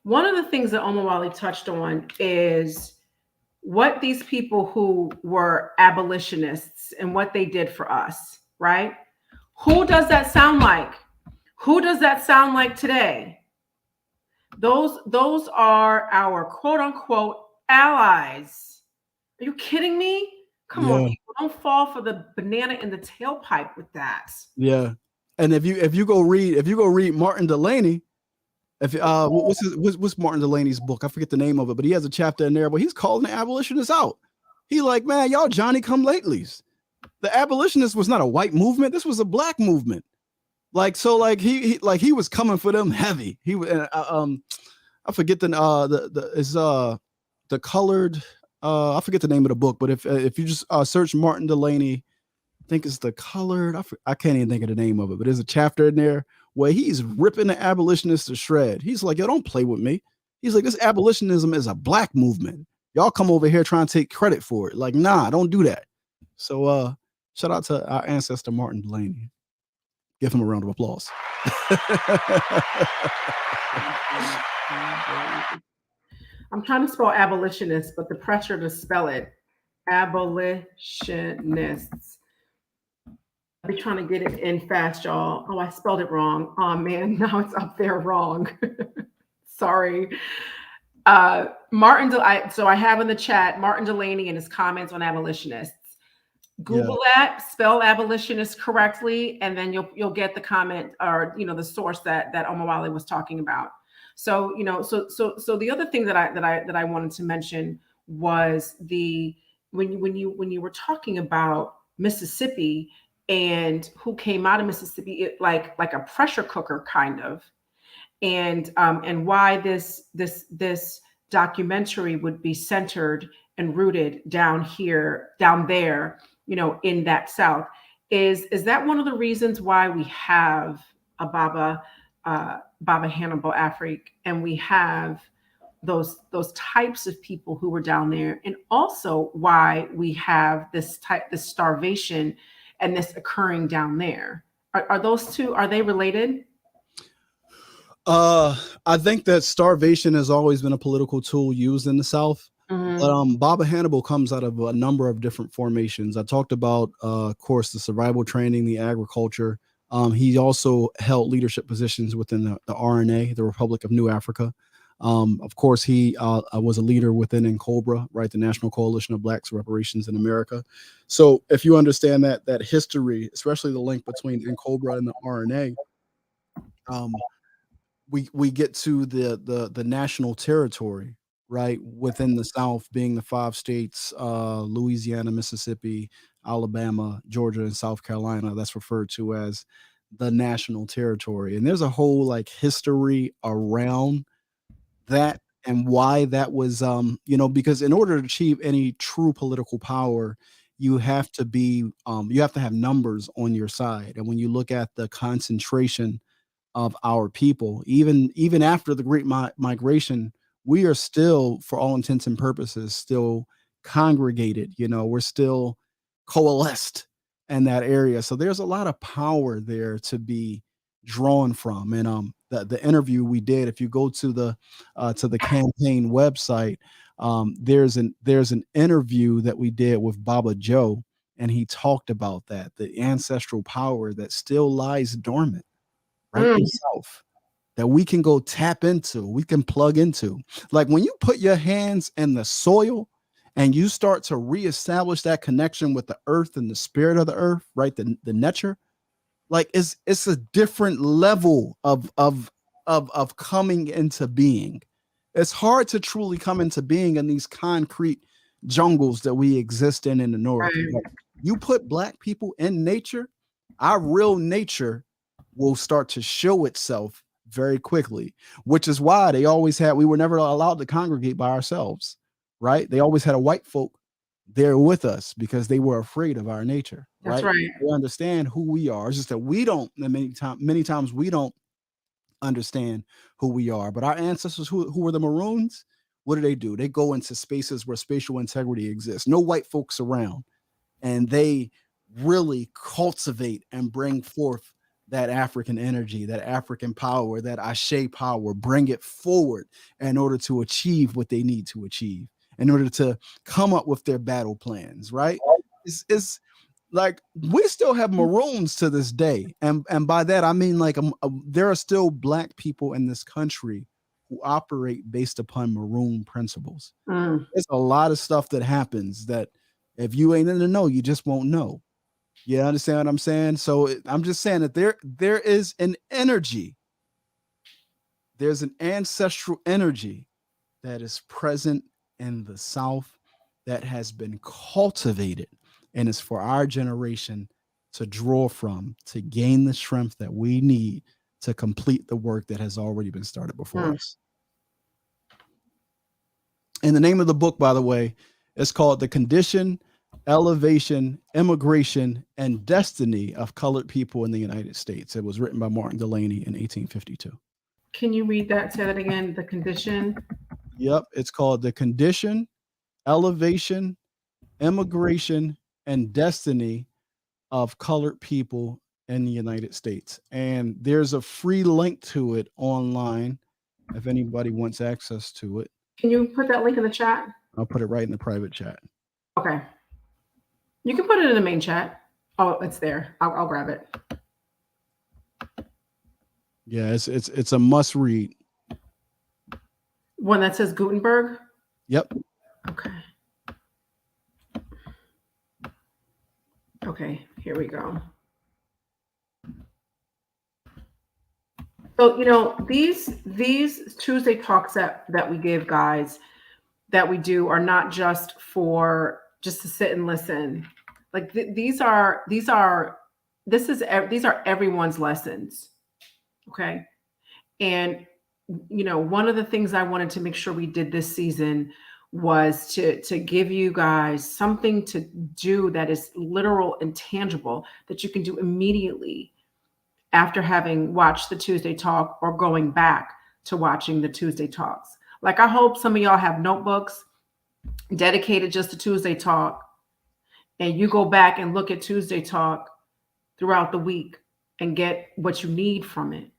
One of the things that Omowale touched on is what these people who were abolitionists and what they did for us, right? Who does that sound like? Who does that sound like today? Those are our quote unquote allies. Are you kidding me? Come on, people, don't fall for the banana in the tailpipe with that. Yeah. And if you go read Martin Delaney, what's Martin Delaney's book? I forget the name of it, but he has a chapter in there, but he's calling the abolitionists out. He like, man, y'all Johnny come latelys. The abolitionist was not a white movement. This was a Black movement. Like, so like he was coming for them heavy. He was I forget the colored I forget the name of the book, but if you just search Martin Delaney, I think it's The Colored. I can't even think of the name of it, but there's a chapter in there where he's ripping the abolitionists to shred. He's like, yo, don't play with me. He's like, this abolitionism is a Black movement. Y'all come over here trying to take credit for it. Like, nah, don't do that. So shout out to our ancestor, Martin Delaney. Give him a round of applause. I'm trying to spell abolitionist, but the pressure to spell it. Abolitionists. I'll be trying to get it in fast, y'all. Oh, I spelled it wrong. Oh man, now it's up there wrong. Sorry. So I have in the chat Martin Delaney and his comments on abolitionists. Yeah. Google that, spell abolitionist correctly, and then you'll get the comment, or the source that Omowale was talking about. So so the other thing that I wanted to mention was when you were talking about Mississippi and who came out of Mississippi, like a pressure cooker kind of, and why this documentary would be centered and rooted down there, in that South. Is that one of the reasons why we have a Baba Hannibal Afrik, and we have those types of people who were down there, and also why we have this starvation and this occurring down there? Are those two, are they related? I think that starvation has always been a political tool used in the South. Mm-hmm. But Baba Hannibal comes out of a number of different formations. I talked about, of course, the survival training, the agriculture. He also held leadership positions within the RNA, the Republic of New Africa. Of course, he was a leader within NCOBRA, right, the National Coalition of Blacks Reparations in America. So if you understand that history, especially the link between NCOBRA and the RNA, we get to the national territory, right, within the South, being the 5 states, Louisiana, Mississippi, Alabama, Georgia, and South Carolina. That's referred to as the national territory. And there's a whole like history around that, and why that was, because in order to achieve any true political power, you have to have numbers on your side. And when you look at the concentration of our people, even after the Great Migration, we are still, for all intents and purposes, still congregated. We're still coalesced in that area. So there's a lot of power there to be drawn from. And the interview we did, if you go to the campaign website, there's an interview that we did with Baba Joe, and he talked about that, the ancestral power that still lies dormant right in the South, that we can go tap into, we can plug into. Like when you put your hands in the soil and you start to reestablish that connection with the earth and the spirit of the earth, right? The nature, like it's a different level of coming into being. It's hard to truly come into being in these concrete jungles that we exist in the North. Right. But you put Black people in nature, our real nature will start to show itself very quickly, which is why we were never allowed to congregate by ourselves, right? They always had a white folk there with us because they were afraid of our nature, That's right? right. They understand who we are. It's just that we don't, many times we don't understand who we are. But our ancestors, who were the Maroons, what do? They go into spaces where spatial integrity exists. No white folks around. And they really cultivate and bring forth that African energy, that African power, that Ashe power, bring it forward in order to achieve what they need to achieve, in order to come up with their battle plans, right? It's like we still have Maroons to this day. And by that, I mean like there are still Black people in this country who operate based upon Maroon principles. There's a lot of stuff that happens that if you ain't in the know, you just won't know. You understand what I'm saying? So I'm just saying that there is an energy. There's an ancestral energy that is present in the South that has been cultivated, and it's for our generation to draw from, to gain the strength that we need to complete the work that has already been started before us. And the name of the book, by the way, is called The Condition, Elevation, Immigration, and Destiny of Colored People in the United States. It was written by Martin Delaney in 1852. Can you read that? Say that again. The condition. Yep. It's called The Condition, Elevation, Immigration, and Destiny of Colored People in the United States. And there's a free link to it online if anybody wants access to it. Can you put that link in the chat? I'll put it right in the private chat. Okay. You can put it in the main chat. Oh, it's there. I'll grab it. Yeah, it's a must read. One that says Gutenberg. Yep. Okay. Okay, here we go. So, these Tuesday talks that we give, guys, that we do are not just for just to sit and listen. Like these are everyone's lessons. Okay. And one of the things I wanted to make sure we did this season was to give you guys something to do that is literal and tangible that you can do immediately after having watched the Tuesday talk or going back to watching the Tuesday talks. Like, I hope some of y'all have notebooks dedicated just to Tuesday talk, and you go back and look at Tuesday talk throughout the week and get what you need from it,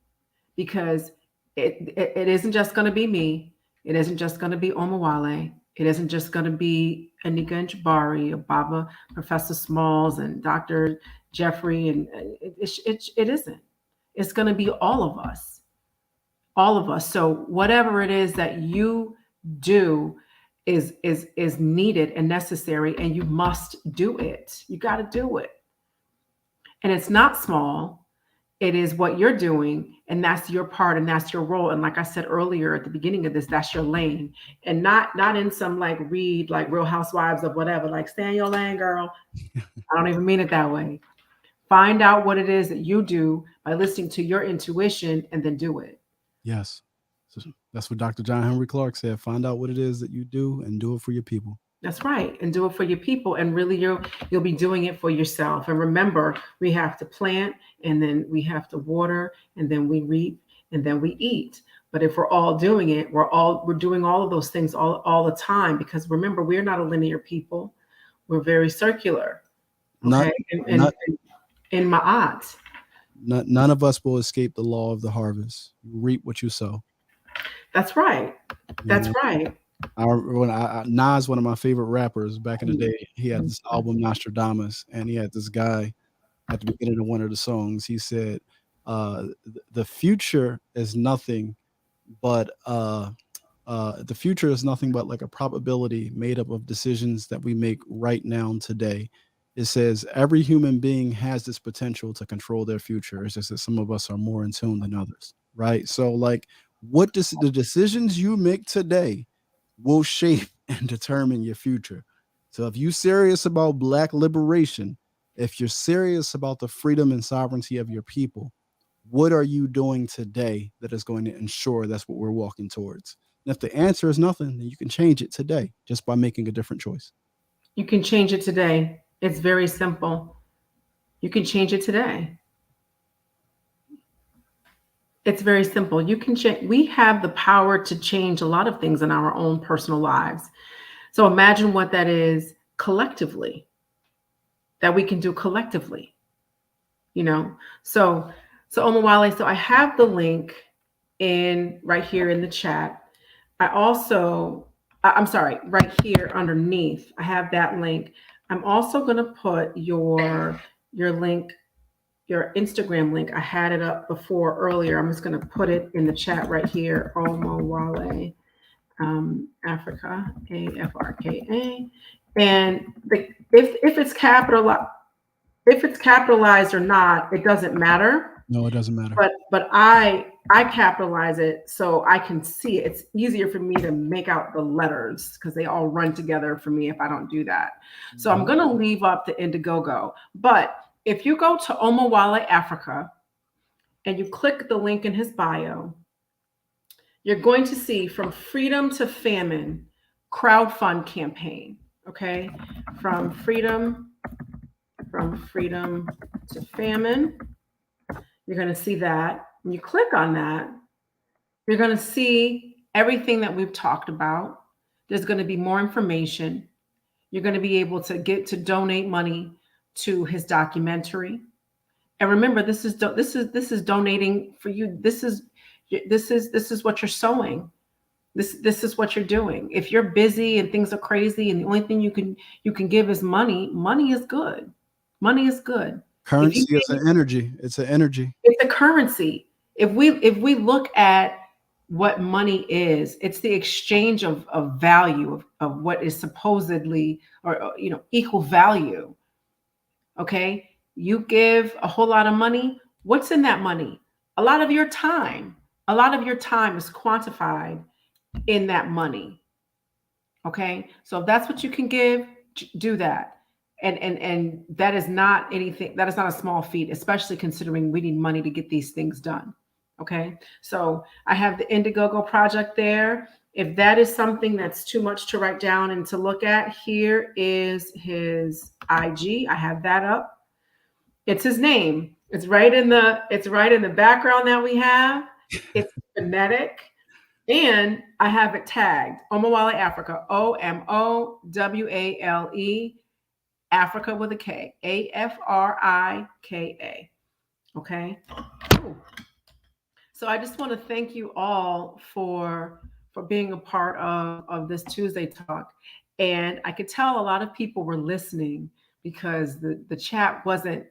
because it isn't just going to be me. It isn't just going to be Omowale. It isn't just going to be Anika and Jabari or Baba, Professor Smalls and Dr. Jeffrey. And it isn't. It's going to be all of us. All of us. So whatever it is that you do is needed and necessary, and you must do it. You got to do it. And it's not small. It is what you're doing, and that's your part, and that's your role. And like I said earlier at the beginning of this, that's your lane, and not in some like read like Real Housewives of whatever, like stay in your lane, girl. I don't even mean it that way. Find out what it is that you do by listening to your intuition, and then do it. Yes. So that's what Dr. John Henry Clark said. Find out what it is that you do and do it for your people. That's right. And do it for your people. And really you'll be doing it for yourself. And remember, we have to plant, and then we have to water, and then we reap, and then we eat. But if we're all doing it, we're doing all of those things all the time, because remember, we're not a linear people. We're very circular. Okay. In Ma'at. None of us will escape the law of the harvest. You reap what you sow. That's right. That's right. Nas, one of my favorite rappers back in the day, he had this album Nostradamus, and he had this guy at the beginning of one of the songs. He said, "The future is nothing but the future is nothing but like a probability made up of decisions that we make right now today." It says every human being has this potential to control their future. It's just that some of us are more in tune than others, right? So, like, the decisions you make today will shape and determine your future. So if you're serious about Black liberation, if you're serious about the freedom and sovereignty of your people, what are you doing today that is going to ensure that's what we're walking towards? And if the answer is nothing, then you can change it today just by making a different choice. You can change it today. It's very simple. You can change it today. It's very simple. You can change. We have the power to change a lot of things in our own personal lives. So imagine what that is collectively, that we can do collectively. So Omowale, so I have the link right here in the chat. I'm sorry, right here underneath, I have that link. I'm also going to put your link, your Instagram link. I had it up before earlier. I'm just going to put it in the chat right here. Omowale, Afrika, Afrika. And if it's capitalized or not, it doesn't matter. No, it doesn't matter. But I capitalize it so I can see it. It's easier for me to make out the letters because they all run together for me if I don't do that. So I'm going to leave up the Indiegogo. But if you go to Omowale Afrika and you click the link in his bio, you're going to see From Freedom to Famine crowdfund campaign. Okay, from freedom to famine. You're going to see that. When you click on that, you're going to see everything that we've talked about. There's going to be more information. You're going to be able to donate money to his documentary. And remember, this is donating for you. This is what you're sowing. This is what you're doing. If you're busy and things are crazy and the only thing you can give is money, money is good. Money is good. Currency is an energy. It's an energy. It's a currency. If we look at what money is. It's the exchange of value of what is supposedly or equal value. Okay. You give a whole lot of money. What's in that money? A lot of your time. A lot of your time is quantified in that money. Okay. So if that's what you can give, do that. And that is not anything, that is not a small feat, especially considering we need money to get these things done. Okay. So I have the Indiegogo project there. If that is something that's too much to write down and to look at, here is his IG. I have that up. It's his name. It's right in the background that we have. It's phonetic. And I have it tagged Omowale Africa, Omowale, Africa with a K, Afrika. Okay. Ooh. So I just want to thank you all for being a part of this Tuesday talk. And I could tell a lot of people were listening because the chat wasn't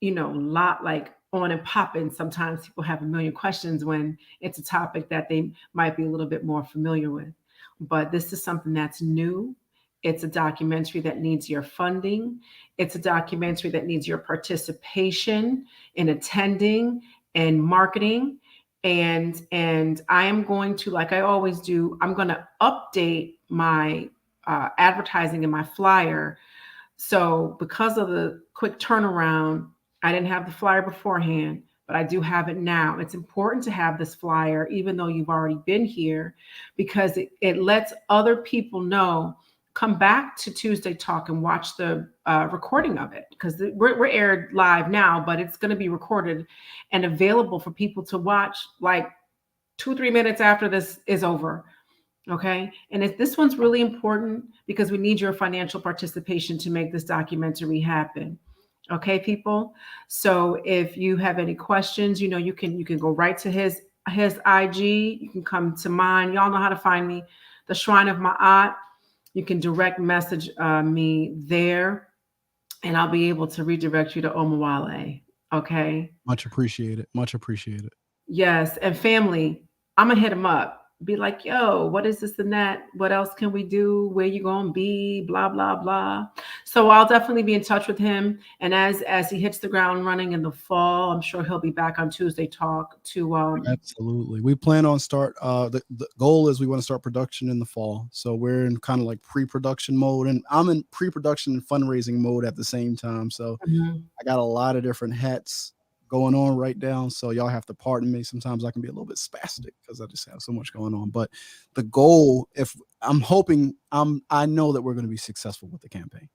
lot like on and popping. Sometimes people have a million questions when it's a topic that they might be a little bit more familiar with. But this is something that's new. It's a documentary that needs your funding. It's a documentary that needs your participation in attending and marketing. And I am going to, like I always do, I'm going to update my advertising and my flyer. So because of the quick turnaround, I didn't have the flyer beforehand, but I do have it now. It's important to have this flyer, even though you've already been here, because it lets other people know, come back to Tuesday Talk and watch the recording of it, because we're aired live now, but it's going to be recorded and available for people to watch like 2-3 minutes after this is over. Okay. And this one's really important because we need your financial participation to make this documentary happen. Okay, people. So if you have any questions, you can go right to his IG. You can come to mine. Y'all know how to find me. The Shrine of Ma'at. You can direct message me there, and I'll be able to redirect you to Omowale. Okay. Much appreciated. Much appreciated. Yes. And family, I'm going to hit him up. Be like, yo, what is this and that? What else can we do? Where you going to be? Blah, blah, blah. So I'll definitely be in touch with him. And as he hits the ground running in the fall, I'm sure he'll be back on Tuesday Talk to Absolutely. We plan on start the goal is we want to start production in the fall. So we're in kind of like pre-production mode, and I'm in pre-production and fundraising mode at the same time. So I got a lot of different hats going on right now. So y'all have to pardon me. Sometimes I can be a little bit spastic because I just have so much going on. But the goal, if I'm hoping, I know that we're going to be successful with the campaign.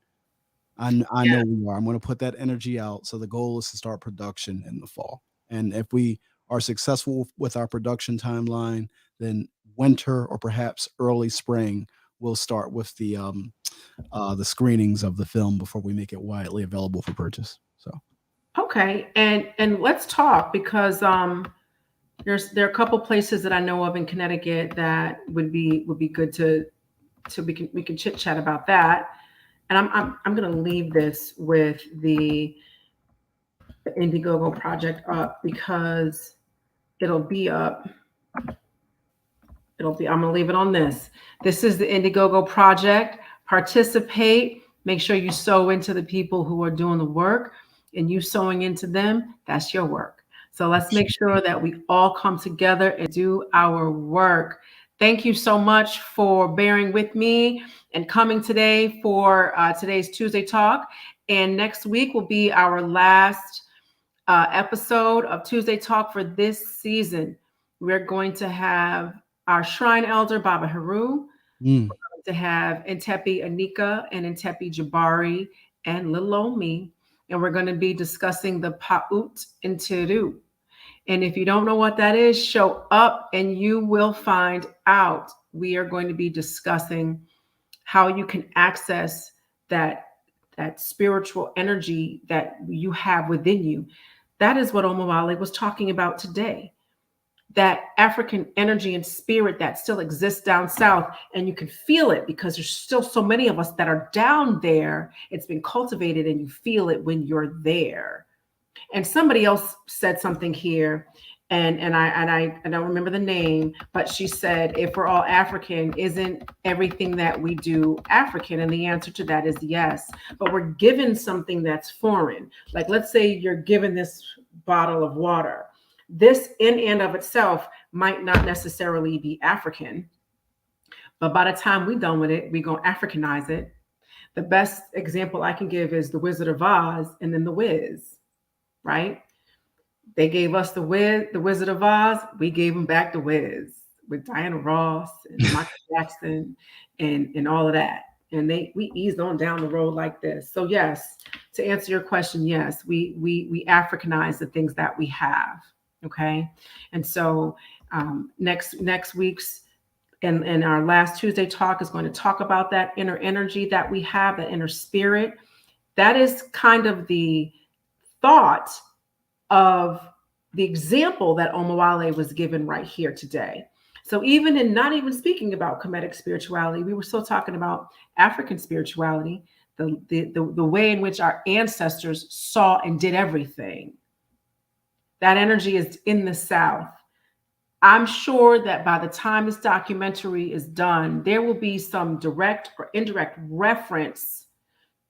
I know we are. I'm going to put that energy out. So the goal is to start production in the fall. And if we are successful with our production timeline, then winter or perhaps early spring, we'll start with the screenings of the film before we make it widely available for purchase. So. Okay, and let's talk, because there are a couple places that I know of in Connecticut that would be good to we can chit chat about that. And I'm going to leave this with the Indiegogo project up, because it'll be up. I'm going to leave it on this. This is the Indiegogo project. Participate. Make sure you sow into the people who are doing the work, and you sowing into them, that's your work. So let's make sure that we all come together and do our work. Thank you so much for bearing with me and coming today for today's Tuesday Talk. And next week will be our last episode of Tuesday Talk for this season. We're going to have our Shrine Elder, Baba Haru. We're going to have Intepi Anika and Intepi Jabari and little old me. And we're going to be discussing the Pa'ut Interu. And if you don't know what that is, show up and you will find out. We are going to be discussing how you can access that spiritual energy that you have within you. That is what Omowale was talking about today. That African energy and spirit that still exists down south, and you can feel it because there's still so many of us that are down there. It's been cultivated and you feel it when you're there. And somebody else said something here, And I don't remember the name, but she said, if we're all African, isn't everything that we do African? And the answer to that is yes. But we're given something that's foreign. Like, let's say you're given this bottle of water. This in and of itself might not necessarily be African, but by the time we're done with it, we're going to Africanize it. The best example I can give is The Wizard of Oz and then The Wiz, right? They gave us the Wizard of Oz. We gave them back the Wiz with Diana Ross and Michael Jackson and all of that. And we eased on down the road like this. So yes, to answer your question, yes, we Africanize the things that we have. Okay, and so next week's and our last Tuesday talk is going to talk about that inner energy that we have, that inner spirit. That is kind of the thought of the example that Omowale was given right here today. So even in not even speaking about Kemetic spirituality, we were still talking about African spirituality, the way in which our ancestors saw and did everything. That energy is in the South. I'm sure that by the time this documentary is done, there will be some direct or indirect reference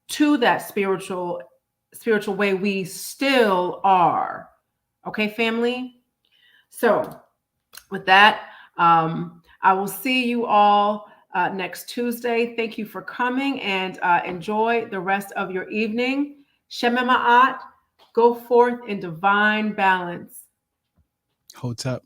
to that spiritual way we still are. Okay, family? So with that, I will see you all next Tuesday. Thank you for coming, and enjoy the rest of your evening. Shemema'at, go forth in divine balance. Hotep.